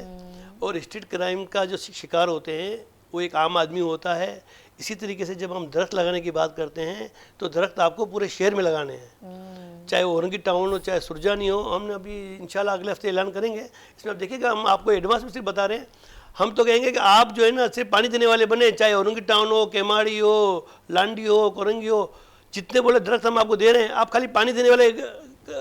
और स्ट्रीट क्राइम का जो शिकार होते हैं वो एक आम आदमी होता है। इसी तरीके से जब हम दरख्त लगाने की बात करते हैं तो दरख्त आपको पूरे शहर में लगाने हैं, चाहे वो औरंगी टाउन हो चाहे सुरजानी हो। हमने अभी इंशाल्लाह अगले हफ्ते ऐलान करेंगे। इसमें आप देखिएगा, हम आपको एडवांस में सिर्फ बता रहे हैं। हम तो कहेंगे कि आप जो है ना सिर्फ पानी देने वाले बने, चाहे औरंगी टाउन हो, केमाड़ी हो, लांडी हो, कोरंगी हो, जितने बोले दरख्त हम आपको दे रहे हैं, आप खाली पानी देने वाले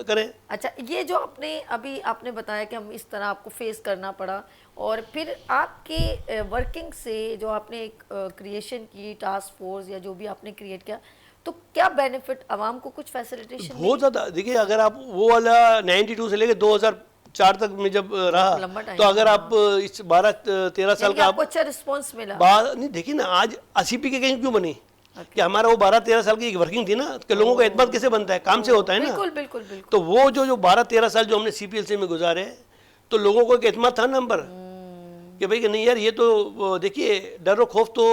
करें। अच्छा, ये जो आपने बताया कि हम इस तरह आपको फेस करना पड़ा, और फिर आपके वर्किंग से जो आपने एक क्रिएशन की टास्क फोर्स या जो भी आपने क्रिएट किया, तो क्या बेनिफिट आवाम को कुछ फैसिलिटेशन? बहुत ज़्यादा। देखिए अगर आप वो वाला 92 से लेकर 2004 तक में जब रहा, तो अगर आप इस 12-13 साल का आपको अच्छा रिस्पॉन्स मिला। नहीं, देखिए ना, आज ACP के कहीं क्यों बनी कि हमारा वो 12-13 साल की एक वर्किंग थी ना, कि लोगों का एतमाद कैसे बनता है, काम से होता है ना। बिल्कुल बिल्कुल बिल्कुल। तो वो जो 12-13 साल जो हमने CPLC में गुजारे, तो लोगों को एक एतमाद था ना पर कि भाई कि नहीं यार, ये तो देखिए डर और खौफ तो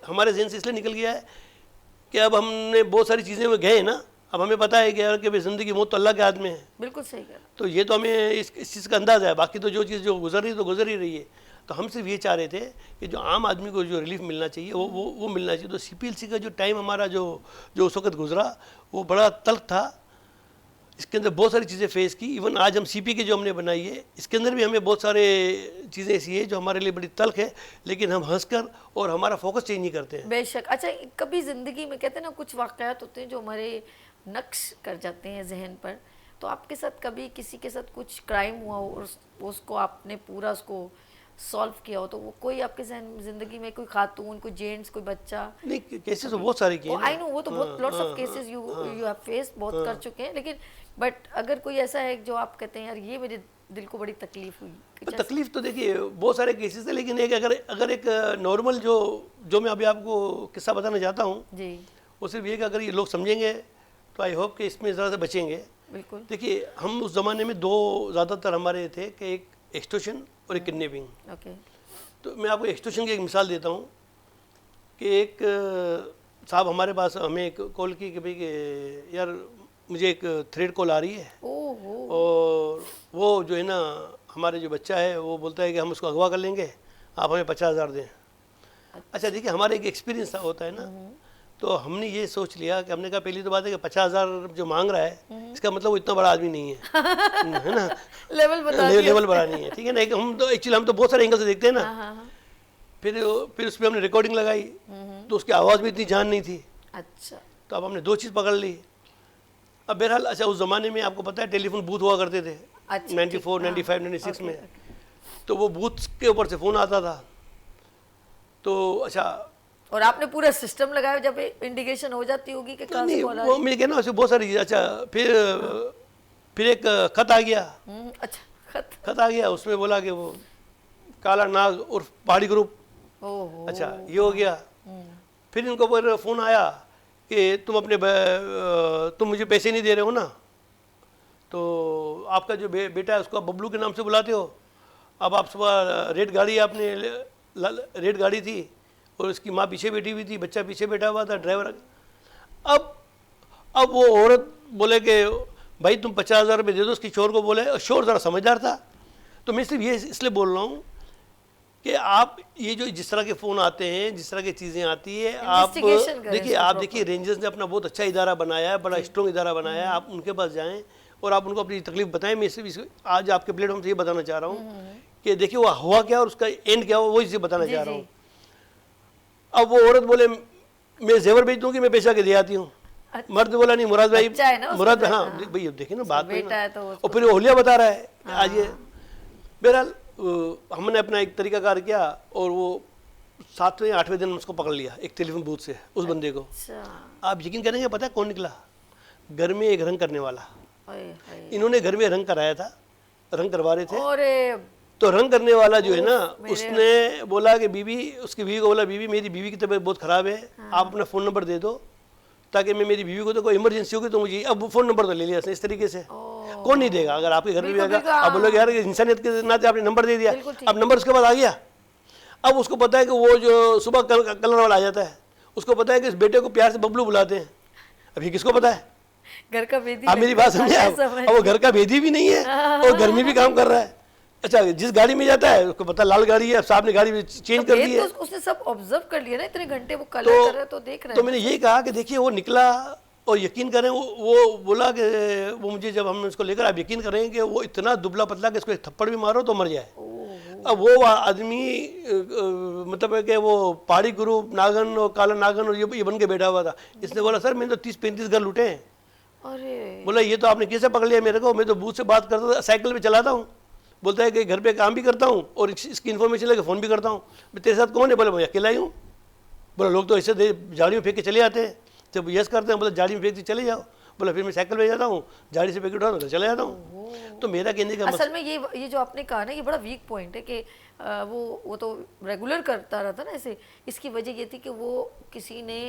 हमारे जहन से इसलिए निकल गया है कि अब हमने बहुत सारी चीज़ें में गए ना, अब हमें पता है कि यार कि भाई ज़िंदगी मौत तो अल्लाह के हाथ में है। बिल्कुल सही है। तो ये तो हमें इस चीज़ का अंदाज़ा है। बाकी तो जो चीज़ जो गुजर रही है तो गुजर ही रही है। तो हम सिर्फ ये चाह रहे थे कि जो आम आदमी को जो रिलीफ मिलना चाहिए वो मिलना चाहिए। तो CPLC का जो टाइम हमारा जो उस वक्त गुजरा वो बड़ा तल्ख था। इसके अंदर बहुत सारी चीज़ें फेस की। इवन आज हम CP के जो हमने बनाई है इसके अंदर भी हमें बहुत सारे चीज़ें ऐसी है जो हमारे लिए बड़ी तल्ख है, लेकिन हम हंसकर और हमारा फोकस चेंज नहीं करते हैं। बेशक। अच्छा, कभी ज़िंदगी में कहते हैं ना कुछ वाक़यात होते हैं जो हमारे नक्श कर जाते हैं जहन पर, तो आपके साथ कभी किसी के साथ कुछ क्राइम हुआ हो और उसको आपने पूरा उसको सॉल्व किया हो, तो वो कोई आपके जिंदगी में कोई खातून, कोई जेंट्स, कोई बच्चा? नहीं, केसेस तो बहुत सारे किए हैं। आई नो, वो तो बहुत lots of cases you have face, बहुत कर चुके हैं, लेकिन बट अगर कोई ऐसा है जो आप कहते हैं यार ये मेरे दिल को बड़ी तकलीफ हुई? तो तकलीफ तो देखिए बहुत सारे केसेस है, लेकिन एक अगर एक नॉर्मल जो मैं अभी आपको किस्सा बताना चाहता हूँ जी, वो सिर्फ ये कि अगर ये लोग समझेंगे तो आई होप कि इसमें ज़रा से बचेंगे। बिल्कुल। देखिए हम उस ज़माने में दो ज़्यादातर हमारे थे कि एक एक्सटॉर्शन और एक किडनैपिंग। ओके। तो मैं आपको एक्सटॉर्शन की एक मिसाल देता हूँ कि एक साहब हमारे पास हमें एक कॉल की कि भाई कि यार मुझे एक थ्रेड कॉल आ रही है, और वो जो है ना हमारे जो बच्चा है वो बोलता है कि हम उसको अगवा कर लेंगे, आप हमें 50,000 दें। अच्छा देखिए हमारा एक एक्सपीरियंस होता है ना, तो हमने ये सोच लिया कि हमने कहा पहली तो बात है कि 50,000 जो मांग रहा है इसका मतलब वो इतना बड़ा आदमी नहीं है, है ना, लेवल बड़ा नहीं है, ठीक है ना। हम तो एक्चुअली हम तो बहुत सारे एंगल से देखते हैं ना। फिर उस पर हमने रिकॉर्डिंग लगाई तो उसकी आवाज़ भी इतनी जान नहीं थी। अच्छा। तो अब हमने दो चीज़ पकड़ ली। अब बहरहाल अच्छा उस ज़माने में आपको पता है टेलीफोन बूथ हुआ करते थे। अच्छा, 94, 95, 96 में। तो वो बूथ के ऊपर से फ़ोन आता था। तो अच्छा, और आपने पूरा सिस्टम लगाया जब इंडिकेशन हो जाती होगी कि कहाँ से कॉल आ रही है? वो मिल गया ना, उसमें बहुत सारी चीज़। अच्छा फिर एक खत आ गया। अच्छा, खत आ गया, उसमें बोला कि वो काला नाग और पहाड़ी ग्रुप। ओहो। अच्छा ये हो गया। फिर इनको पर फ़ोन आया कि तुम मुझे पैसे नहीं दे रहे हो ना, तो आपका जो बेटा है उसको आप बबलू के नाम से बुलाते हो। अब आप सुबह रेड गाड़ी, आपने रेड गाड़ी थी और उसकी माँ पीछे बैठी हुई थी, बच्चा पीछे बैठा हुआ था, ड्राइवर। अब वो औरत बोले कि भाई तुम 50,000 रुपये दे दो उसकी चोर को। बोले, चोर ज़रा समझदार था। तो मैं सिर्फ ये इसलिए बोल रहा हूँ कि आप ये जो जिस तरह के फ़ोन आते हैं, जिस तरह की चीज़ें आती है, आप देखिए रेंजर्स ने अपना बहुत अच्छा इदारा बनाया है, बड़ा स्ट्रॉन्ग इदारा बनाया है। आप उनके पास जाएं और आप उनको अपनी तकलीफ बताएं। मैं सिर्फ आज आपके प्लेटफॉर्म से ये बताना चाह रहा हूँ कि देखिए वो हुआ क्या और उसका एंड क्या हुआ, वो इसे बताना चाह रहा हूँ। अब वो औरत बोले मैं जेवर बेच दूंगी, मैं पैसा के दे आती हूँ। मर्द बोला नहीं मुराद भाई, मुराद हाँ भाई देखिए ना बात में, और फिर वो होलिया बता रहा है आज ये। बहरहाल हमने अपना एक तरीकाकार किया और वो 7वें 8वें दिन उसको पकड़ लिया एक टेलीफोन बूथ से, उस बंदे को। आप यकीन करेंगे पता है कौन निकला? घर में एक रंग करने वाला। इन्होंने घर में रंग कराया था, रंग करवा रहे थे। तो रंग करने वाला जो है ना, उसने बोला कि बीवी, उसकी बीवी को बोला बीवी मेरी बीवी की तबीयत बहुत ख़राब है, आप अपना फ़ोन नंबर दे दो ताकि मैं मेरी बीवी को तो कोई इमरजेंसी होगी तो मुझे। अब फ़ोन नंबर तो ले लिया इस तरीके से। कौन नहीं देगा? अगर आपके घर में भी आएगा आप बोलोगे यार इंसानियत के नाते आपने नंबर दे दिया। अब नंबर उसके बाद आ गया। अब उसको पता है कि वो जो सुबह कलर वाला आ जाता है, उसको पता है कि इस बेटे को प्यार से बबलू बुलाते हैं। अभी किसको पता है? घर का भेदी। आप मेरी बात समझे? अब वो घर का भेदी भी नहीं है और घर में भी काम कर रहा है। अच्छा जिस गाड़ी में जाता है उसको पता लाल गाड़ी है, अब साहब ने गाड़ी चेंज कर दी है। तो उसने सब ऑब्जर्व कर लिया ना, इतने घंटे वो कलर कर रहा है तो देख रहा है। तो मैंने यही कहा कि देखिए वो निकला और यकीन करें वो बोला कि वो मुझे जब हम उसको लेकर, आप यकीन करें कि वो इतना दुबला पतला कि इसको एक थप्पड़ भी मारो तो मर जाए। अब वो आदमी मतलब है कि वो पहाड़ी गुरु नागन और काला नागन और ये बन के बैठा हुआ था। इसने बोला सर मैंने तो 30-35 घर लूटे हैं। अरे बोला ये तो आपने कैसे पकड़ लिया मेरे को? मैं तो बूथ से बात करता था, साइकिल पे चलाता हूँ। बोलता है कि घर पे काम भी करता हूँ और इसकी इन्फॉर्मेशन लेकर फ़ोन भी करता हूँ। मैं तेरे साथ कौन है? बोला मैं अकेला ही हूँ। बोला लोग तो ऐसे झाड़ियों फेंक के चले जाते हैं, जब यस करते हैं बोला झाड़ी में फेंक के चले जाओ। बोला फिर मैं साइकिल पे जाता हूँ, झाड़ी से पैकेट उठाता हूँ चले जाता हूँ। तो मेरा कहने का असल में ये जो आपने कहा ना, ये बड़ा वीक पॉइंट है कि वो तो रेगुलर करता रहता ना ऐसे। इसकी वजह ये थी कि वो किसी ने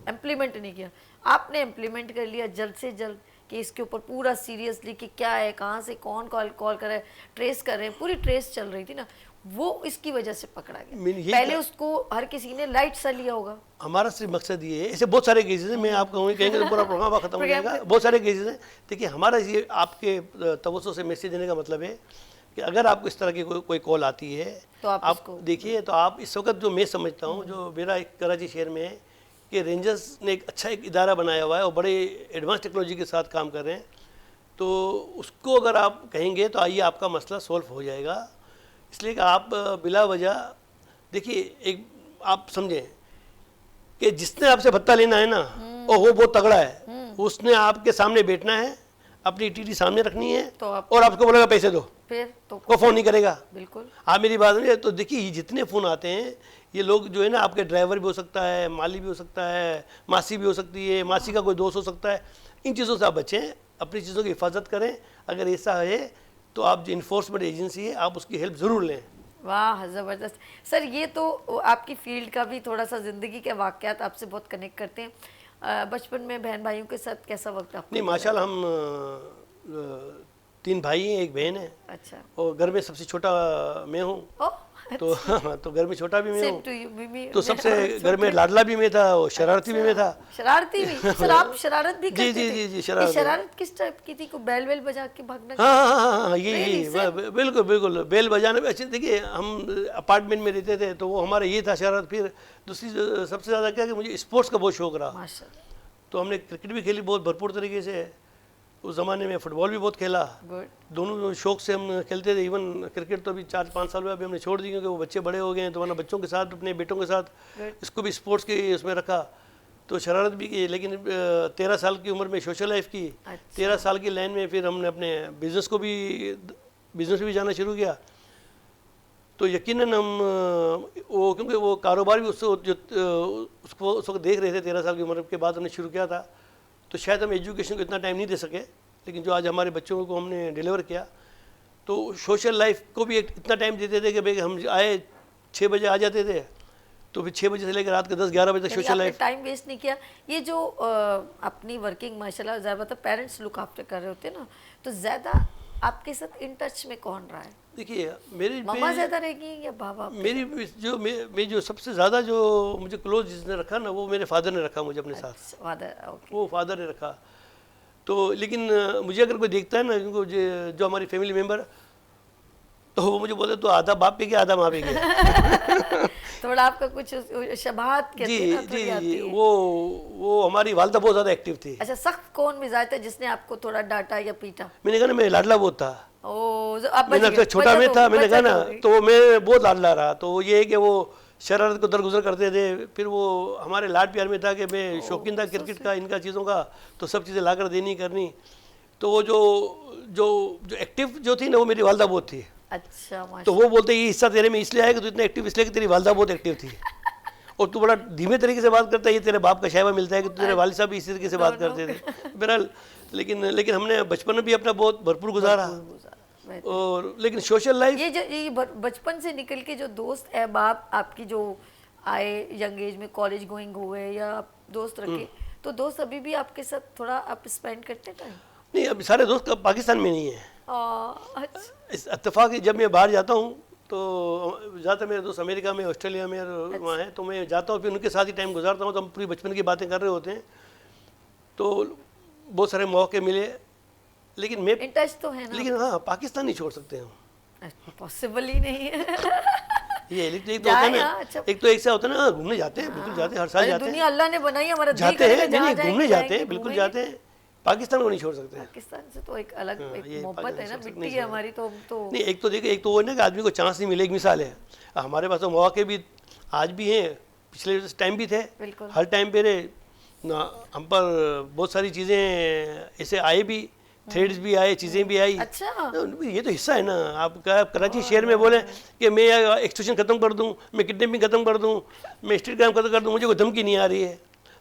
इम्प्लीमेंट नहीं किया, आपने इम्प्लीमेंट कर लिया जल्द से जल्द कि इसके ऊपर पूरा सीरियसली कि क्या है, कहाँ से कौन कॉल कर रहा है, ट्रेस कर रहे हैं, पूरी ट्रेस चल रही थी ना, वो इसकी वजह से पकड़ा गया। पहले उसको हर किसी ने लाइट सा लिया होगा। हमारा सिर्फ मकसद ये है, ऐसे बहुत सारे केसेस हैं, मैं आपको कहेंगे तो पूरा प्रोग्राम खत्म हो जाएगा। बहुत सारे केसेस हैं। देखिए हमारा ये आपके तवज्जो से मैसेज देने का मतलब है कि अगर आपको इस तरह की कोई कॉल आती है तो आप आप उसको देखिए, तो आप इस वक्त जो मैं समझता हूँ, जो मेरा एक कराची शहर में है कि रेंजर्स ने एक अच्छा एक इदारा बनाया हुआ है और बड़े एडवांस टेक्नोलॉजी के साथ काम कर रहे हैं, तो उसको अगर आप कहेंगे तो आइए आपका मसला सॉल्व हो जाएगा। इसलिए कि आप बिला वजह देखिए, एक आप समझें कि जिसने आपसे भत्ता लेना है ना, और वो बहुत तगड़ा है, उसने आपके सामने बैठना है, अपनी टीटी सामने रखनी है, तो और आपको बोलेगा पैसे दो, फिर तो वो फ़ोन नहीं करेगा। बिल्कुल। आप मेरी बात समझे? तो देखिए, ये जितने फ़ोन आते हैं, ये लोग जो है ना, आपके ड्राइवर भी हो सकता है, माली भी हो सकता है, मासी भी हो सकती है, मासी का कोई दोस्त हो सकता है। इन चीज़ों से आप बचें, अपनी चीज़ों की हिफाजत करें। अगर ऐसा है तो आप जो इन्फोर्समेंट एजेंसी है, आप उसकी हेल्प ज़रूर लें। वाह, ज़बरदस्त सर। ये तो आपकी फील्ड का भी थोड़ा सा ज़िंदगी के वाक़यात आपसे बहुत कनेक्ट करते हैं। बचपन में बहन भाइयों के साथ कैसा वक्त आपको? नहीं, माशाल्लाह हम 3 भाई हैं, 1 बहन है, अच्छा। और घर में सबसे छोटा मैं हूँ। ओह, तो हाँ, तो घर में छोटा भी मैं सेम हूँ, टू यू। मिमी तो सबसे घर में लाडला भी मैं था और शरारती भी मैं था। शरारती भी? सर आप शरारत भी करते जी, थे? जी, जी, ये शरारत। शरारत किस टाइप की थी? को बैल वेल बजा के भागना? हाँ हाँ हाँ हाँ, ये Really, बिल्कुल बिल्कुल, बेल बजाने में अच्छे। देखिए, हम अपार्टमेंट में रहते थे, तो वो हमारा ये था शरारत। फिर दूसरी सबसे ज़्यादा क्या कि मुझे स्पोर्ट्स का बहुत शौक रहा, माशाल्लाह, तो हमने क्रिकेट भी खेली बहुत भरपूर तरीके से। उस ज़माने में फुटबॉल भी बहुत खेला, गुड। दोनों शौक से हम खेलते थे। इवन क्रिकेट तो अभी 4-5 साल हुए, अभी हमने छोड़ दी क्योंकि वो बच्चे बड़े हो गए हैं, तो वरना बच्चों के साथ, अपने बेटों के साथ इसको भी स्पोर्ट्स के उसमें रखा। तो शरारत भी की, लेकिन 13 साल की उम्र में सोशल लाइफ की। अच्छा। 13 साल की लाइन में फिर हमने अपने बिज़नेस में भी जाना शुरू किया। तो यकीनन हम वो, क्योंकि वो कारोबार भी उसको उस वक्त देख रहे थे, 13 साल की उम्र के बाद हमने शुरू किया था। तो शायद हम एजुकेशन को इतना टाइम नहीं दे सके, लेकिन जो आज हमारे बच्चों को हमने डिलीवर किया, तो सोशल लाइफ को भी इतना टाइम देते थे कि भाई हम आए 6 बजे आ जाते थे, तो फिर 6 बजे से लेकर रात के 10-11 बजे तक सोशल लाइफ। टाइम वेस्ट नहीं किया। ये जो अपनी वर्किंग माशाल्लाह ज़्यादातर पेरेंट्स लुक आफ्टर कर रहे होते हैं ना, तो ज़्यादा आपके साथ इन टच में कौन रहा है? देखिए, मेरी मम्मा ज़्यादा रहेगी या बाबा? मेरी मैं जो सबसे ज़्यादा जो मुझे क्लोज जिसने रखा ना, वो मेरे फादर ने रखा मुझे अपने साथ। Father, okay. वो फादर ने रखा। तो लेकिन मुझे अगर कोई देखता है ना, क्योंकि जो हमारी फैमिली मेम्बर, तो वो मुझे बोलते तो आधा बाप पे गया, आधा माँ पे गया। थोड़ा आपका कुछ शबाहत कहते जी हैं ना, जी थोड़ी आती जी, है। वो हमारी वालदा बहुत ज़्यादा एक्टिव थी। अच्छा, सख्त कौन मिजाज था जिसने आपको थोड़ा डांटा या पीटा? मैंने कहा ना, मैं लाडला बहुत था। ओ, आप बच मैंने गए, छोटा में था, मैंने कहा ना, बचत हो गई। तो मैं बहुत लाडला रहा। तो वो ये है कि वो शरारत को दरगुजर करते थे। फिर वो हमारे लाड प्यार में था कि मैं शौकीन था क्रिकेट का, इनका चीज़ों का, तो सब चीज़ें ला कर देनी करनी। तो वो जो जो जो एक्टिव जो थी ना, वो मेरी वालदा बहुत थी। अच्छा, तो माशाल्लाह। वो बोलते ये हिस्सा तेरे में इसलिए आया कि तू इतना एक्टिव इसलिए कि तेरी वालदा बहुत एक्टिव थी, और तू बड़ा धीमे तरीके से बात करता है, ये तेरे बाप का शायबा मिलता है कि तेरे वालिद साहब भी इसी तरीके से बात करते थे। बहरहाल, लेकिन हमने बचपन में भी अपना बहुत भरपूर गुजारा। और लेकिन सोशल लाइफ, ये बचपन से निकल के जो दोस्त अहबाब आपकी जो आए यंग एज में, कॉलेज गोइंग हुए या आप दोस्त रखे, तो दोस्त अभी भी आपके साथ थोड़ा आप स्पेंड करते टाइम? नहीं, अभी सारे दोस्त पाकिस्तान में नहीं है। अच्छा। इस इत्तेफाक जब मैं बाहर जाता हूँ, तो ज़्यादातर मेरे दोस्त अमेरिका में, ऑस्ट्रेलिया में और वहाँ हैं, तो मैं जाता हूँ, फिर उनके साथ ही टाइम गुजारता हूँ। तो हम पूरी बचपन की बातें कर रहे होते हैं, तो बहुत सारे मौके मिले। लेकिन मैं इन टच तो है ना? लेकिन हाँ, पाकिस्तान नहीं छोड़ सकते हम, पॉसिबल ही नहीं है। ये एक तो होता है ना, अच्छा। एक तो एक से होता है ना, घूमने जाते हैं, बिल्कुल जाते हैं, हर साल अरे जाते हैं, दुनिया अल्लाह ने बनाई, हमारा दिल जाते करेगा हैं, जहाँ नहीं जाएंगे, घूमने जाते जाएंगे, हैं, बिल्कुल घूमेंगे। जाते हैं। पाकिस्तान को नहीं छोड़ सकते हैं। पाकिस्तान से तो एक अलग हाँ, एक ये मोहब्बत है ना, पाकिस्तान मिट्टी है हमारी, तो हम तो नहीं, एक तो देखिए, एक तो वो है ना कि आदमी को चांस नहीं मिले। एक मिसाल है, हमारे पास तो मौके भी आज भी हैं, पिछले टाइम भी थे, बिल्कुल। हर टाइम पे रहे ना, हम पर बहुत सारी चीज़ें ऐसे आए भी, थ्रेड्स भी आए, चीज़ें भी आई। अच्छा। ये तो हिस्सा है ना। आप कराची शहर में बोले कि मैं एक्सटॉर्शन खत्म कर दूं, मैं किडनैपिंग खत्म कर दूं, मैं स्ट्रीट क्राइम खत्म कर दूं, मुझे कोई धमकी नहीं आ रही है,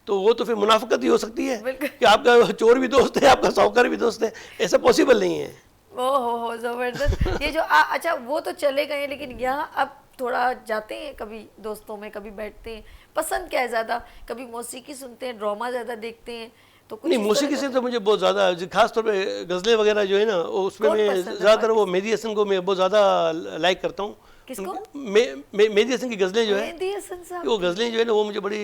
तो वो तो फिर मुनाफिकत ही हो सकती है कि आपका चोर भी दोस्त है, आपका साहूकार भी दोस्त है। ऐसा पॉसिबल नहीं है। ओहो, जबरदस्त। ये जो अच्छा, वो तो चले गए, लेकिन यहाँ अब थोड़ा जाते हैं कभी दोस्तों में, कभी बैठते हैं, पसंद क्या है ज़्यादा? कभी मौसीकी सुनते हैं, ड्रामा ज़्यादा देखते हैं? तो कुछ नहीं, मौसीकी से तो मुझे बहुत ज़्यादा, खास तौर पे गज़लें वगैरह जो है ना, उसमें मैं ज़्यादातर वो मेहदी हसन को मैं बहुत ज़्यादा लाइक करता हूँ। किसको? मेहदी हसन की गज़लें जो है, मेहदी हसन साहब, वो गज़लें जो है ना, वो मुझे बड़ी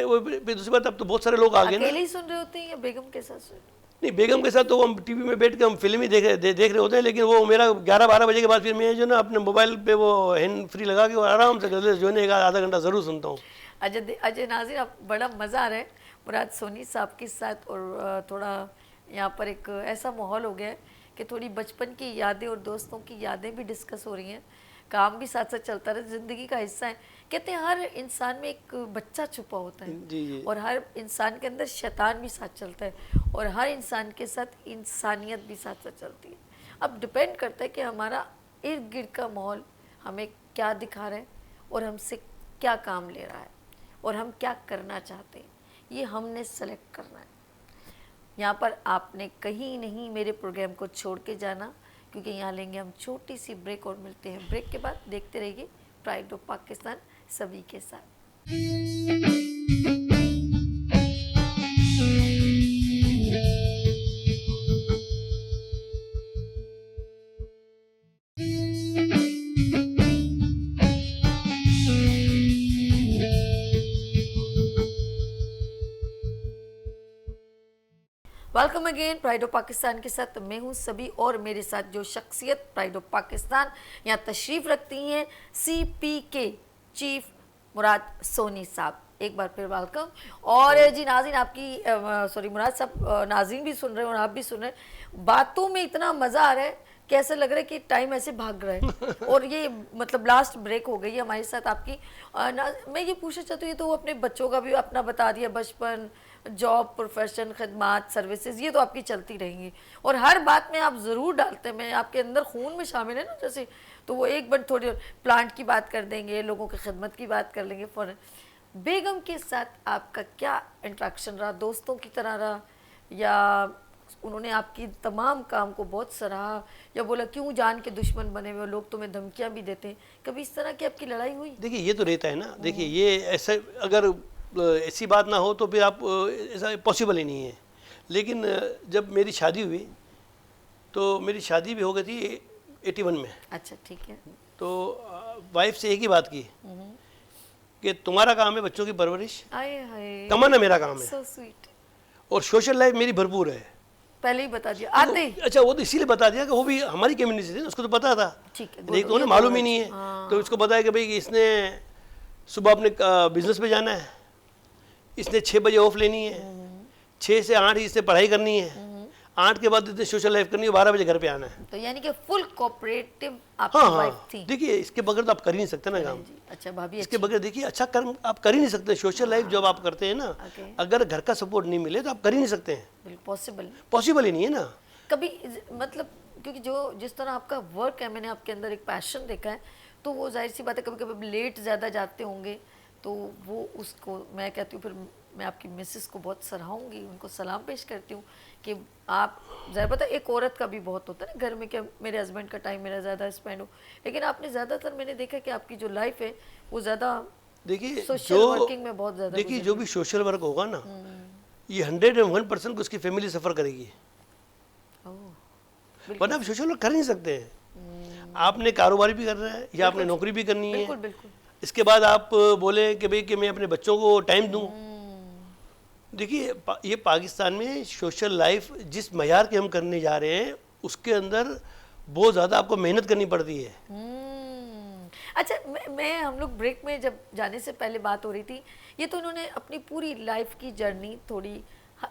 वो दूसरी बात, अब तो बहुत सारे लोग आ गए ना। अकेले ही सुन रहे होते हैं या बेगम के साथ सुन? नहीं, बेगम के साथ तो हम टीवी में बैठ के हम फिल्म ही देख रहे होते हैं, लेकिन वो मेरा 11-12 बजे के बाद फिर मैं जो ना अपने मोबाइल पे वो हैंड फ्री लगा के वो आराम से गज़ल जो है आधा घंटा ज़रूर सुनता हूँ। अजय नाज़िर, आप बड़ा मज़ा आ रहा है मुराद सोनी साहब के साथ, और थोड़ा यहाँ पर एक ऐसा माहौल हो गया है कि थोड़ी बचपन की यादें और दोस्तों की यादें भी डिस्कस हो रही हैं, काम भी साथ साथ चलता रहे, ज़िंदगी का हिस्सा है। कहते हैं हर इंसान में एक बच्चा छुपा होता है, जी। और हर इंसान के अंदर शैतान भी साथ चलता है, और हर इंसान के साथ इंसानियत भी साथ साथ चलती है। अब डिपेंड करता है कि हमारा इर्द गिर्द का माहौल हमें क्या दिखा रहा है और हमसे क्या काम ले रहा है और हम क्या करना चाहते हैं, ये हमने सेलेक्ट करना है। यहाँ पर आपने कहीं नहीं मेरे प्रोग्राम को छोड़ के जाना, क्योंकि यहाँ लेंगे हम छोटी सी ब्रेक और मिलते हैं ब्रेक के बाद। देखते रहिए प्राइड ऑफ पाकिस्तान सभी के साथ। Welcome again pride of Pakistan के साथ मैं हूं सभी, और मेरे साथ जो शख्सियत प्राइड ऑफ पाकिस्तान यहाँ तशरीफ़ रखती हैं, CPK चीफ मुराद सोनी साहब, एक बार फिर वेलकम। और जी नाज़रीन, आपकी सॉरी मुराद साहब, नाज़रीन भी सुन रहे हैं और आप भी सुन रहे हैं, बातों में इतना मज़ा आ रहा है, कैसे लग रहा है कि टाइम ऐसे भाग रहा है। और ये मतलब लास्ट ब्रेक हो गई है हमारे साथ आपकी। मैं ये पूछना चाहती हूँ, ये तो अपने बच्चों का भी अपना बता दिया, बचपन, जॉब, प्रोफेशन, खदमात, सर्विसेज, ये तो आपकी चलती रहेंगी, और हर बात में आप ज़रूर डालते हैं, मैं आपके अंदर खून में शामिल है ना जैसे, तो वो एक बार थोड़ी प्लांट की बात कर देंगे, लोगों की खिदमत की बात कर लेंगे फ़ौरन। बेगम के साथ आपका क्या इंट्रैक्शन रहा, दोस्तों की तरह रहा, या उन्होंने आपकी तमाम काम को बहुत सराहा, या बोला क्यों जान के दुश्मन बने हुए लोग तुम्हें धमकियाँ भी देते हैं, कभी इस तरह की आपकी लड़ाई हुई? देखिए, ये तो रहता है ना, देखिए ये ऐसे अगर ऐसी बात ना हो तो फिर आप ऐसा पॉसिबल ही नहीं है। लेकिन जब मेरी शादी हुई तो मेरी शादी भी हो गई थी 81 में। अच्छा, ठीक है। तो वाइफ से एक ही बात की कि तुम्हारा काम है बच्चों की परवरिश, कमाना मेरा काम है, so sweet। और सोशल लाइफ मेरी भरपूर है। पहले ही बता दिया आते ही। अच्छा, वो तो इसीलिए बता दिया कि वो भी हमारी कम्युनिटी से, उसको तो पता था, ठीक है, लेकिन उन्हें मालूम ही नहीं है। तो उसको बताया कि भाई इसने सुबह अपने बिजनेस पे जाना है, इसने 6 बजे ऑफ लेनी है, 6 से 8 इसने पढ़ाई करनी है, 8 के बाद इसने सोशल लाइफ करनी है, 12 बजे घर पे आना है। तो यानी कि फुल कोऑपरेटिव आपकी वाइफ थी। देखिए, इसके बगैर तो आप कर ही नहीं सकते ना काम। अच्छा भाभी, इसके बगैर देखिए अच्छा कर्म आप कर ही नहीं सकते। सोशल लाइफ जब आप करते हैं ना, अगर घर का सपोर्ट नहीं मिले तो आप कर ही नहीं सकते हैं। पॉसिबल ही नहीं है ना कभी, मतलब क्योंकि जो जिस तरह आपका वर्क है, मैंने आपके अंदर एक पैशन देखा है, तो वो जाहिर सी बात है कभी कभी लेट ज़्यादा जाते होंगे, तो वो उसको मैं कहती हूँ, फिर मैं आपकी मिसेस को बहुत सराहूँगी, उनको सलाम पेश करती हूँ कि आप, ज़ाहिर पता है एक औरत का भी बहुत होता है ना घर में कि मेरे हस्बैंड का टाइम मेरा ज़्यादा स्पेंड हो, लेकिन आपने ज़्यादातर मैंने देखा कि आपकी जो लाइफ है वो ज़्यादा, देखिए सोशल वर्किंग में बहुत ज़्यादा, देखिए जो भी सोशल वर्क होगा ना, ये 101% उसकी फैमिली सफ़र करेगी, वरना आप सोशल वर्क कर नहीं सकते हैं। आपने कारोबार भी करना है या आपने नौकरी भी करनी है, बिल्कुल। इसके बाद आप बोले कि भाई कि मैं अपने बच्चों को टाइम दूं। देखिए, ये पाकिस्तान में सोशल लाइफ जिस मयार के हम करने जा रहे हैं उसके अंदर बहुत ज़्यादा आपको मेहनत करनी पड़ती है। अच्छा, मैं हम लोग ब्रेक में जब जाने से पहले बात हो रही थी, ये तो उन्होंने अपनी पूरी लाइफ की जर्नी थोड़ी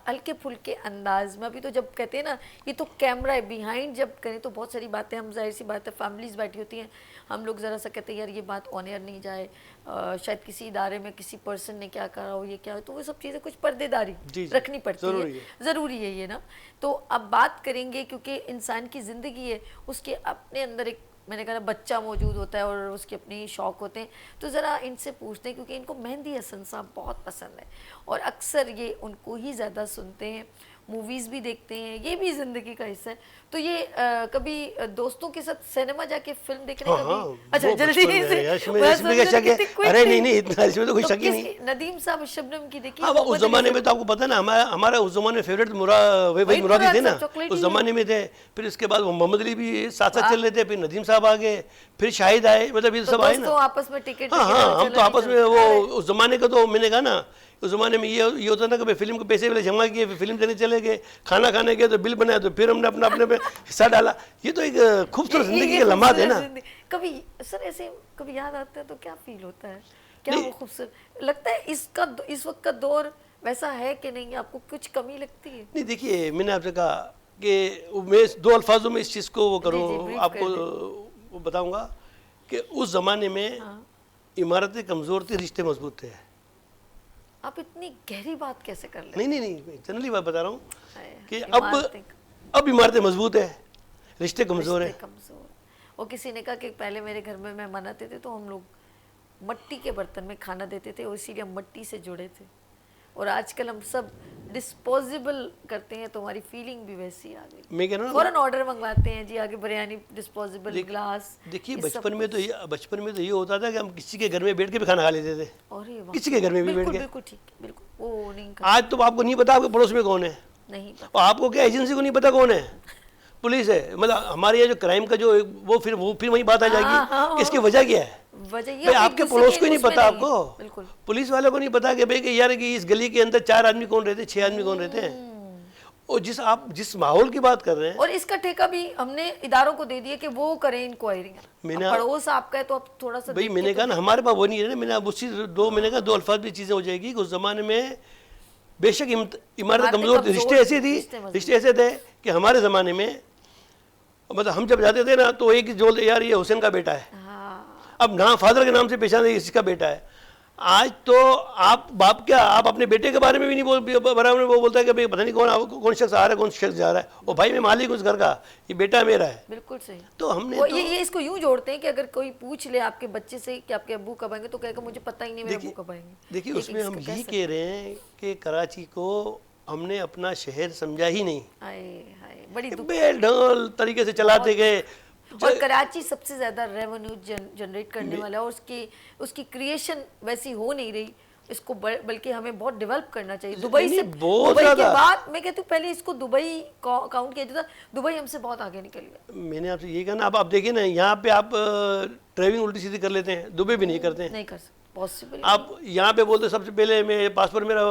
हल्के फुल्के अंदाज में, अभी तो जब कहते हैं ना ये तो कैमरा है, बिहाइंड जब करें तो बहुत सारी बातें, हम जाहिर सी बात है फैमिलीज बैठी होती हैं, हम लोग ज़रा सा कहते हैं यार ये बात ऑन एयर नहीं जाए, शायद किसी इदारे में किसी पर्सन ने क्या करा हो, ये क्या हो, तो वो सब चीज़ें कुछ पर्देदारी रखनी पड़ती है, ज़रूरी है ये ना। तो अब बात करेंगे, क्योंकि इंसान की ज़िंदगी है, उसके अपने अंदर एक, मैंने कहा बच्चा मौजूद होता है और उसके अपने शौक़ होते हैं, तो ज़रा इनसे पूछते हैं, क्योंकि इनको मेहंदी हसन साहब बहुत पसंद है और अक्सर ये उनको ही ज़्यादा सुनते हैं, मूवीज़ भी देखते हैं, ये भी ज़िंदगी का हिस्सा है। तो ये कभी दोस्तों के साथ सिनेमा जाके फिल्म देखने का भी, अच्छा जल्दी से, अरे नहीं इतना इसमें तो कोई शक ही नहीं। नदीम साहब शबनम की देखी, उस जमाने में तो आपको पता ना, हमारा उस जमाने में फेवरेट मुरादी थे ना, उस जमाने में थे। फिर इसके बाद मोहम्मद अली भी साथ साथ चल रहे थे, फिर नदीम साहब आ गए, फिर शाहिद आए, मतलब ये सब आए ना आपस में टिकट। हाँ, हम तो आपस में वो उस जमाने का, तो मैंने कहा ना उस ज़माने में ये होता था कि भाई फिल्म के पैसे पहले जमा किए, फिर फिल्म देने चले गए, खाना खाने गए तो बिल बनाया, तो फिर हमने अपने पे हिस्सा डाला। ये तो एक खूबसूरत ज़िंदगी के लम्हात है ना। कभी सर ऐसे कभी याद आता है तो क्या फील होता है, क्या वो खूबसूरत लगता है? इस वक्त का दौर वैसा है कि नहीं, आपको कुछ कमी लगती है? नहीं देखिए, मैंने आपसे कहा कि मैं 2 अल्फाजों में इस चीज़ को वो करूँ, आपको वो बताऊँगा कि उस ज़माने में इमारतें कमज़ोर थी, रिश्ते मजबूत थे। आप इतनी गहरी बात कैसे कर लेते? नहीं, जनरली बात बता रहा हूँ कि इमारतें अब इमारतें मजबूत है, रिश्ते कमज़ोर है। वो किसी ने कहा कि पहले मेरे घर में मेहमान आते थे तो हम लोग मिट्टी के बर्तन में खाना देते थे और इसीलिए हम मिट्टी से जुड़े थे, और आजकल हम सब डिस्पोजेबल करते हैं, तो हमारी फीलिंग भी वैसी आ गई। मैं कह रहा हूँ फौरन ऑर्डर मंगवाते हैं जी, आगे बिरयानी, डिस्पोजेबल ग्लास। देखिए बचपन में तो ये होता था कि हम किसी के घर में बैठ के भी खाना खा लेते थे, किसी के घर में भी बैठ के। बिल्कुल ठीक, बिल्कुल वो नहीं। आज तो आपको नहीं पता आपके पड़ोस में कौन है, नहीं और आपको क्या एजेंसी को नहीं पता कौन है, पुलिस है। मतलब हमारे यहाँ जो क्राइम का जो वो फिर वही बात आ जाएगी, इसकी वजह क्या है? भाई आपके पड़ोस को ही नहीं पता, आपको पुलिस वालों को नहीं पता कि भाई कि यार कि इस गली के अंदर 4 आदमी कौन रहते हैं, 6 आदमी कौन रहते हैं। और जिस माहौल की बात कर रहे हैं, और इसका ठेका भी हमने इदारों को दे दिया कि वो करें इंक्वायरी। पड़ोस आपका है तो अब थोड़ा सा भाई मैंने कहा ना, हमारे पास वो नहीं है ना। मैंने अब उसी मैंने कहा 2 अल्फाज भी चीज़ें हो जाएगी कि उस ज़माने में बेशक इमारत कमज़ोर थी, रिश्ते ऐसे थे कि हमारे ज़माने में मतलब हम जब जाते थे ना तो एक ही जोल, यार ये हुसैन का बेटा है। अब नाम फादर के नाम से पहचान इसका बेटा है। आज तो आप बाप क्या, आप अपने बेटे के बारे में भी नहीं बराबर में वो बोलता है कि भाई पता नहीं कौन शख्स आ रहा है, कौन शख्स जा रहा है, और भाई मैं मालिक उस घर का, ये बेटा मेरा है। बिल्कुल सही। तो हमने ये इसको यूं जोड़ते हैं कि अगर कोई पूछ ले आपके बच्चे से कि आपके अब्बू कब आएंगे, तो कहेगा मुझे पता ही नहीं मेरे अब्बू कब आएंगे। देखिए उसमें हम यही कह रहे हैं कि कराची को हमने अपना शहर समझा ही नहीं, बड़ी बेढंग तरीके से चलाते गए। और कराची सबसे ज्यादा रेवेन्यू जनरेट करने वाला है, और उसकी क्रिएशन वैसी हो नहीं रही। इसको बल्कि हमें बहुत डेवलप करना चाहिए। दुबई के बाद मैं कहती हूँ पहले इसको दुबई काउंट किया जाता। दुबई हमसे बहुत आगे निकल गया। मैंने आपसे ये कहा ना, अब आप देखिए ना, यहाँ पे आप ड्राइविंग उल्टी सीधी कर लेते हैं, दुबई भी नहीं करते हैं। नहीं कर सकते, पॉसिबल। आप यहाँ पे बोलते सबसे पहले मैं पासपोर्ट मेरा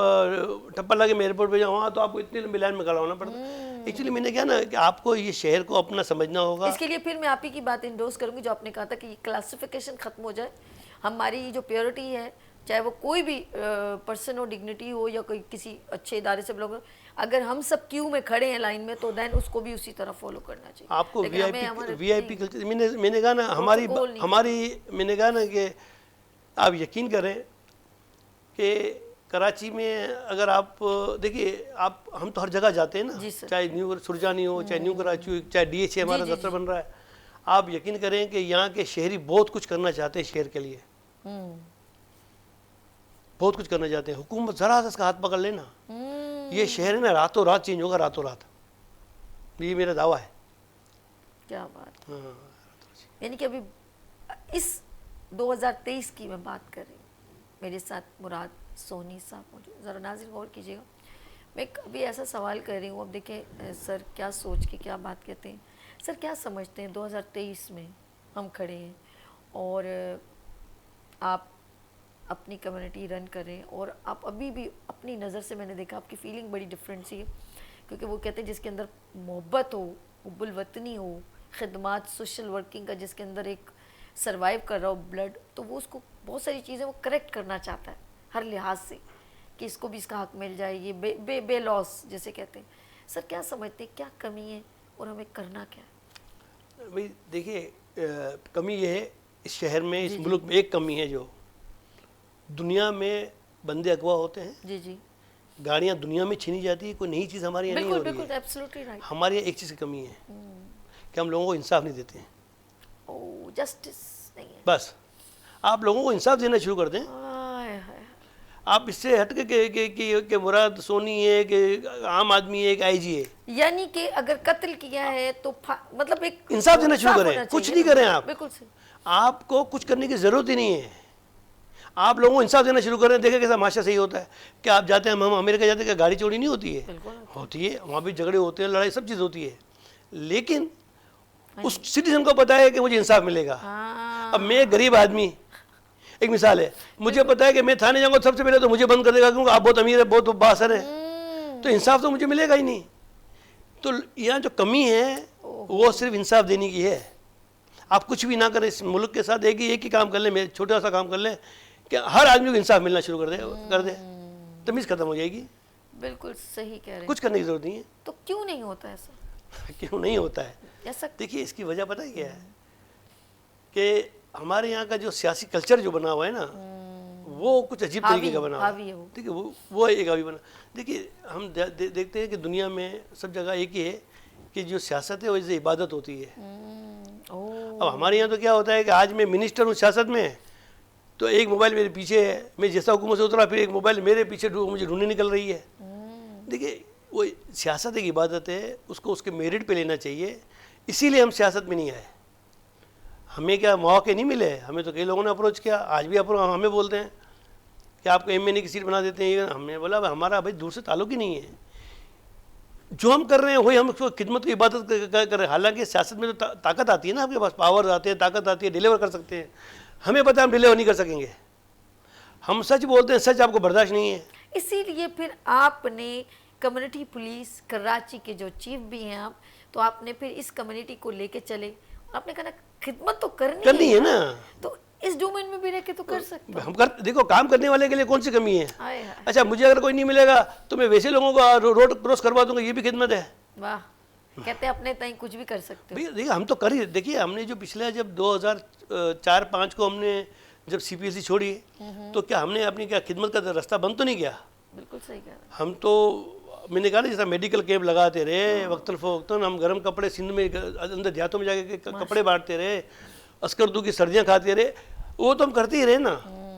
ठप्पा लगे मैं एयरपोर्ट पे जाऊँ, वहाँ तो आपको इतनी लंबी लाइन में खड़ा होना पड़ता है। एक्चुअली मैंने क्या ना कि आपको ये शहर को अपना समझना होगा। इसके लिए फिर मैं आप ही की बात इंडोर्स करूँगी जो आपने कहा था कि क्लासिफिकेशन खत्म हो जाए। हमारी जो प्योरिटी है, चाहे वो कोई भी पर्सन हो, डिग्निटी हो, या कोई किसी अच्छे इदारे से बिलोंग, अगर हम सब क्यू में खड़े हैं लाइन में, तो देन उसको भी उसी तरह फॉलो करना चाहिए। आपको वीआईपी कल्चर, मैंने कहा ना हमारी मैंने कहा ना कि आप यकीन करें कि कराची में अगर आप देखिए, हम तो हर जगह जाते हैं ना, चाहे न्यू सुरजानी हो, चाहे न्यू कराची हो, चाहे DHA हमारा दफ्तर बन रहा है। आप यकीन करें कि यहाँ के शहरी बहुत कुछ करना चाहते हैं शहर के लिए, बहुत कुछ करना चाहते हैं। हुकूमत जरा सा इसका हाथ पकड़ लेना, ये शहर है ना रातों रात चेंज होगा, रातों रात। ये मेरा दावा है। क्या बात। यानी कि अभी इस 2023 की मैं बात कर रही हूँ, मेरे साथ मुराद सोनी साहब मौजूद। ज़रा नाज़रीन गौर कीजिएगा, मैं अभी ऐसा सवाल कर रही हूँ। अब देखें सर क्या सोच के क्या बात कहते हैं। सर क्या समझते हैं 2023 में हम खड़े हैं और आप अपनी कम्युनिटी रन करें, और आप अभी भी अपनी नज़र से मैंने देखा आपकी फीलिंग बड़ी डिफरेंट सी है, क्योंकि वो कहते हैं जिसके अंदर मोहब्बत हो, हुब्बुल वतनी हो, खिदमत, सोशल वर्किंग का जिसके अंदर एक सर्वाइव कर रहा हो ब्लड, तो वो उसको बहुत सारी चीज़ें वो करेक्ट करना चाहता है हर लिहाज से कि इसको भी इसका हक मिल जाए, ये बे लॉस जैसे कहते हैं। सर क्या समझते हैं क्या कमी है और हमें करना क्या है? भाई देखिए, कमी ये है इस शहर में, इस मुल्क में एक कमी है, जो दुनिया में बंदे अगवा होते हैं। जी गाड़ियाँ दुनिया में छीनी जाती है, कोई नई चीज़ हमारे यहाँ नहीं हो रही है। Absolutely right. हमारे यहाँ एक चीज़ की कमी है कि हम लोगों को इंसाफ नहीं देते हैं। जस्टिस नहीं है। बस आप लोगों को इंसाफ देना शुरू कर दें। आप इससे हट के मुराद सोनी है कि आम आदमी है, एक IG है, यानी कि अगर कत्ल किया है तो मतलब एक इंसाफ देना शुरू करें, कुछ नहीं करें आप। बिल्कुल सही। आपको कुछ करने की जरूरत ही नहीं है, आप लोगों को इंसाफ देना शुरू करें। देखें कैसा माशा सही होता है। क्या आप जाते हैं, हम अमेरिका जाते हैं, क्या गाड़ी चोरी नहीं होती है? होती है, वहाँ भी झगड़े होते हैं, लड़ाई सब चीज़ होती है, लेकिन उस सिटीजन को पता है कि मुझे इंसाफ मिलेगा। अब मैं गरीब आदमी, एक मिसाल है, मुझे पता है कि मैं थाने जाऊंगा सबसे पहले तो मुझे बंद कर देगा क्योंकि आप बहुत अमीर है, बहुत बासर है, तो इंसाफ तो मुझे मिलेगा ही नहीं। तो यहाँ जो कमी है वो सिर्फ इंसाफ देने की है। आप कुछ भी ना करें इस मुल्क के साथ, एक ही काम कर ले, छोटा सा काम कर ले कि हर आदमी को इंसाफ मिलना शुरू कर दे, तमीज़ खत्म हो जाएगी। बिल्कुल सही कह रहे हैं। कुछ करने की जरूरत नहीं है। तो क्यों नहीं होता ऐसा? क्यों नहीं होता है? ऐसा देखिए इसकी वजह पता है क्या है कि हमारे यहाँ का जो सियासी कल्चर जो बना हुआ है ना, वो कुछ अजीब तरीके का बना हुआ है। ठीक है, वो एक हावी बना। देखिए हम देखते हैं कि दुनिया में सब जगह एक ही है कि जो सियासत है वो जैसे इबादत होती है। अब हमारे यहाँ तो क्या होता है कि आज मैं मिनिस्टर हूँ सियासत में, तो एक मोबाइल मेरे पीछे है, मैं जैसा हुकूमत से उतरा फिर एक मोबाइल मेरे पीछे मुझे ढूंढने निकल रही है। देखिए वो सियासत एक इबादत है, उसको उसके मेरिट पे लेना चाहिए। इसीलिए हम सियासत में नहीं आए। हमें क्या मौके नहीं मिले? हमें तो कई लोगों ने अप्रोच किया, आज भी हमें बोलते हैं कि आपको एमएनए की सीट बना देते हैं। हमने बोला हमारा भाई दूर से ताल्लुक ही नहीं है, जो हम कर रहे हैं वही हम उसको खिदमत की इबादत कर रहे हैं। हालांकि सियासत में तो ताकत आती है ना, आपके पास पावर आते हैं, ताकत आती है, डिलीवर कर सकते हैं। हमें पता है हम डिलीवर नहीं कर सकेंगे, हम सच बोलते हैं, सच आपको बर्दाश्त नहीं है। इसीलिए फिर आपने कम्युनिटी पुलिस कराची के जो चीफ भी हैं आप, तो आपने फिर इस कम्युनिटी को लेके चले। आपने कहा खिदमत तो करनी है ना, तो इस डोमेन में भी रह के तो कर सकते हम कर। देखो काम करने वाले के लिए कौन सी कमी है? अच्छा मुझे अगर कोई नहीं मिलेगा तो मैं वैसे लोगों को रोड क्रॉस करवा दूंगा, ये भी खिदमत है। वाह, कहते हैं अपने ताई कुछ भी कर सकते हो। देखिए हम तो कर ही, देखिए हमने जो पिछले जब 2004-05 को हमने जब सीपीएससी छोड़ी तो क्या हमने अपनी क्या खिदमत का रास्ता बंद तो नहीं किया? बिल्कुल सही कह रहे हैं। हम तो मैंने कहा ना जैसा मेडिकल कैंप लगाते रहे, वक्तन फ़वक्तन हम गर्म कपड़े सिंध में अंदर देहातों में जाके कपड़े बांटते रहे, अस्करदू की सर्दियाँ खाते रहे, वो तो हम करते ही रहे ना।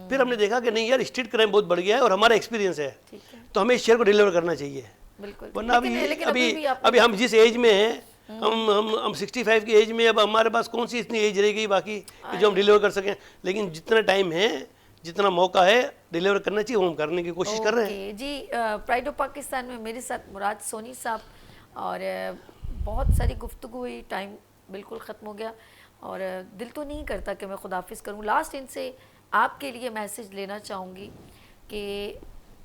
फिर हमने देखा कि नहीं यार स्ट्रीट क्राइम बहुत बढ़ गया है और हमारा एक्सपीरियंस है, तो हमें इस शहर को डिलीवर करना चाहिए। वरना अभी हम जिस एज में हैं, हम 65 की एज में, अब हमारे पास कौन सी इतनी एज रह गई बाकी जो हम डिलीवर कर सकें। लेकिन जितना टाइम है, जितना मौका है डिलीवर करना चाहिए, वो हम करने की कोशिश कर रहे हैं। जी प्राइड ऑफ पाकिस्तान में मेरे साथ मुराद सोनी साहब, और बहुत सारी गुफ्तगू हुई, टाइम बिल्कुल ख़त्म हो गया और दिल तो नहीं करता कि मैं खुदाफिज करूं। लास्ट इनसे आपके लिए मैसेज लेना चाहूँगी कि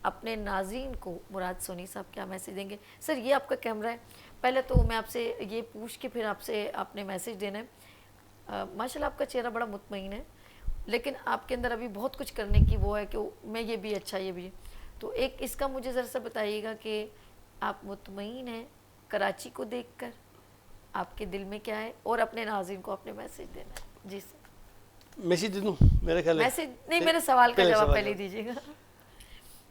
अपने नाज़रीन को मुराद सोनी साहब क्या मैसेज देंगे? सर ये आपका कैमरा है, पहले तो मैं आपसे ये पूछ के फिर आपसे आपने मैसेज देना है। माशाल्लाह आपका चेहरा बड़ा मुतमईन है, लेकिन आपके अंदर अभी बहुत कुछ करने की वो है कि मैं ये भी अच्छा, ये भी। तो एक इसका मुझे ज़रा सा बताइएगा कि आप मुतमईन हैं कराची को देखकर, आपके दिल में क्या है, और अपने नाज़रीन को अपने मैसेज देना है। जी सर। मैसेज दे दूँ? मेरे ख्याल मैसेज नहीं, मेरे सवाल का जवाब पहले दीजिएगा।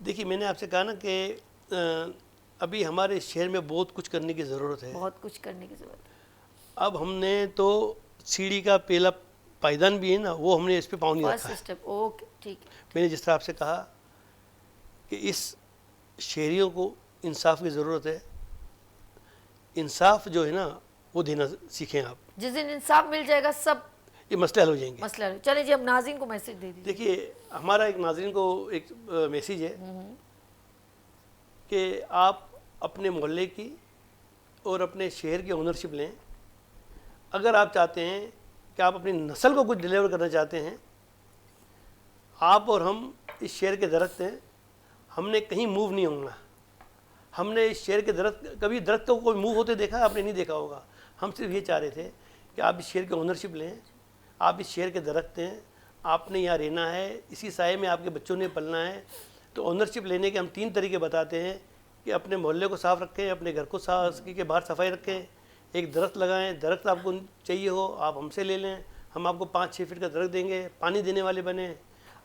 देखिए मैंने आपसे कहा ना कि अभी हमारे शहर में बहुत कुछ करने की ज़रूरत है, बहुत कुछ करने की ज़रूरत है। अब हमने तो सीढ़ी का पहला पायदान भी है ना, वो हमने इस पे पाँव नहीं रखा है। ओके ठीक है। मैंने जिस तरह आपसे कहा कि इस शहरियों को इंसाफ की ज़रूरत है, इंसाफ जो है ना वो देना सीखें आप। जिस दिन इंसाफ मिल जाएगा सब ये मसले हल हो जाएंगे। मसला है। चलिए जी, अब नाज़रीन को मैसेज दे दीजिए। देखिए हमारा एक नाज़रीन को एक मैसेज है कि आप अपने मोहल्ले की और अपने शहर की ओनरशिप लें। अगर आप चाहते हैं कि आप अपनी नस्ल को कुछ डिलीवर करना चाहते हैं, आप और हम इस शहर के दरख्त हैं, हमने कहीं मूव नहीं होना। हमने इस शहर के दरख्त, कभी दरख्त को कोई मूव होते देखा? आपने नहीं देखा होगा। हम सिर्फ ये चाह रहे थे कि आप इस शहर की ओनरशिप लें, आप इस शहर के दरख्त हैं, आपने यहाँ रहना है, इसी साए में आपके बच्चों ने पलना है। तो ओनरशिप लेने के हम 3 तरीके बताते हैं कि अपने मोहल्ले को साफ़ रखें, अपने घर को साफ के बाहर सफाई रखें, एक दरख्त लगाएं। दरख्त आपको चाहिए हो आप हमसे ले लें, हम आपको 5-6 फीट का दरख्त देंगे। पानी देने वाले बने।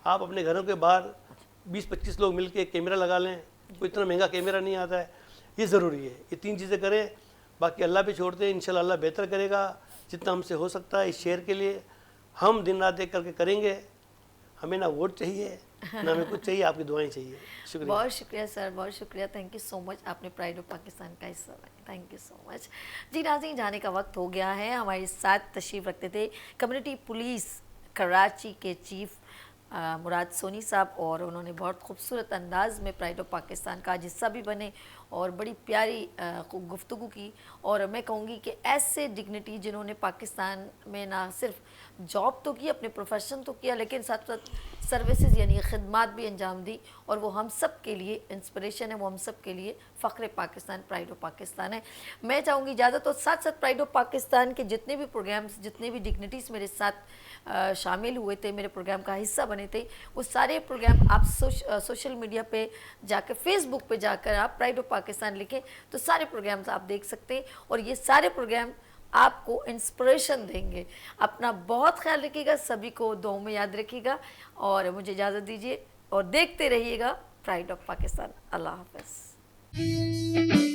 आप अपने घरों के बाहर 20-25 लोग मिलके कैमरा लगा लें, कोई इतना महंगा कैमरा नहीं आता है, ये ज़रूरी है। ये 3 चीज़ें करें, बाकी अल्लाह पे छोड़ते हैं, इंशाल्लाह अल्लाह बेहतर करेगा। जितना हमसे हो सकता है इस शहर के लिए हम दिन रात एक करके करेंगे। हमें ना वोट चाहिए ना हमें कुछ चाहिए, आपकी दुआएं चाहिए। शुक्रिया। बहुत शुक्रिया सर, बहुत शुक्रिया। थैंक यू सो मच, आपने प्राइड ऑफ पाकिस्तान का हिस्सा बने। Thank you so much. जी नाज़रीन, जाने का वक्त हो गया है। हमारे साथ तशरीफ़ रखते थे कम्युनिटी पुलिस कराची के चीफ़ मुराद सोनी साहब, और उन्होंने बहुत खूबसूरत अंदाज़ में प्राइड ऑफ पाकिस्तान का हिस्सा भी बने और बड़ी प्यारी गुफ्तगू की। और मैं कहूँगी कि ऐसे डिग्निटी जिन्होंने पाकिस्तान में ना सिर्फ जॉब तो की, अपने प्रोफेशन तो किया, लेकिन साथ साथ सर्विसेज यानी खिदमत भी अंजाम दी, और वो हम सब के लिए इंस्पिरेशन है, वो हम सब के लिए फ़ख्र पाकिस्तान, प्राइड ऑफ पाकिस्तान है। मैं चाहूँगी इजाज़त, और साथ साथ प्राइड ऑफ पाकिस्तान के जितने भी प्रोग्राम्स, जितने भी डिग्निटीज़ मेरे साथ शामिल हुए थे, मेरे प्रोग्राम का हिस्सा बने थे, वो सारे प्रोग्राम आप सोशल मीडिया पे जाकर, फेसबुक पे जाकर आप प्राइड ऑफ पाकिस्तान लिखें तो सारे प्रोग्राम्स आप देख सकते हैं, और ये सारे प्रोग्राम आपको इंस्पिरेशन देंगे। अपना बहुत ख्याल रखिएगा, सभी को दुआओं में याद रखिएगा, और मुझे इजाज़त दीजिए और देखते रहिएगा प्राइड ऑफ पाकिस्तान। अल्लाह हाफ़िज़।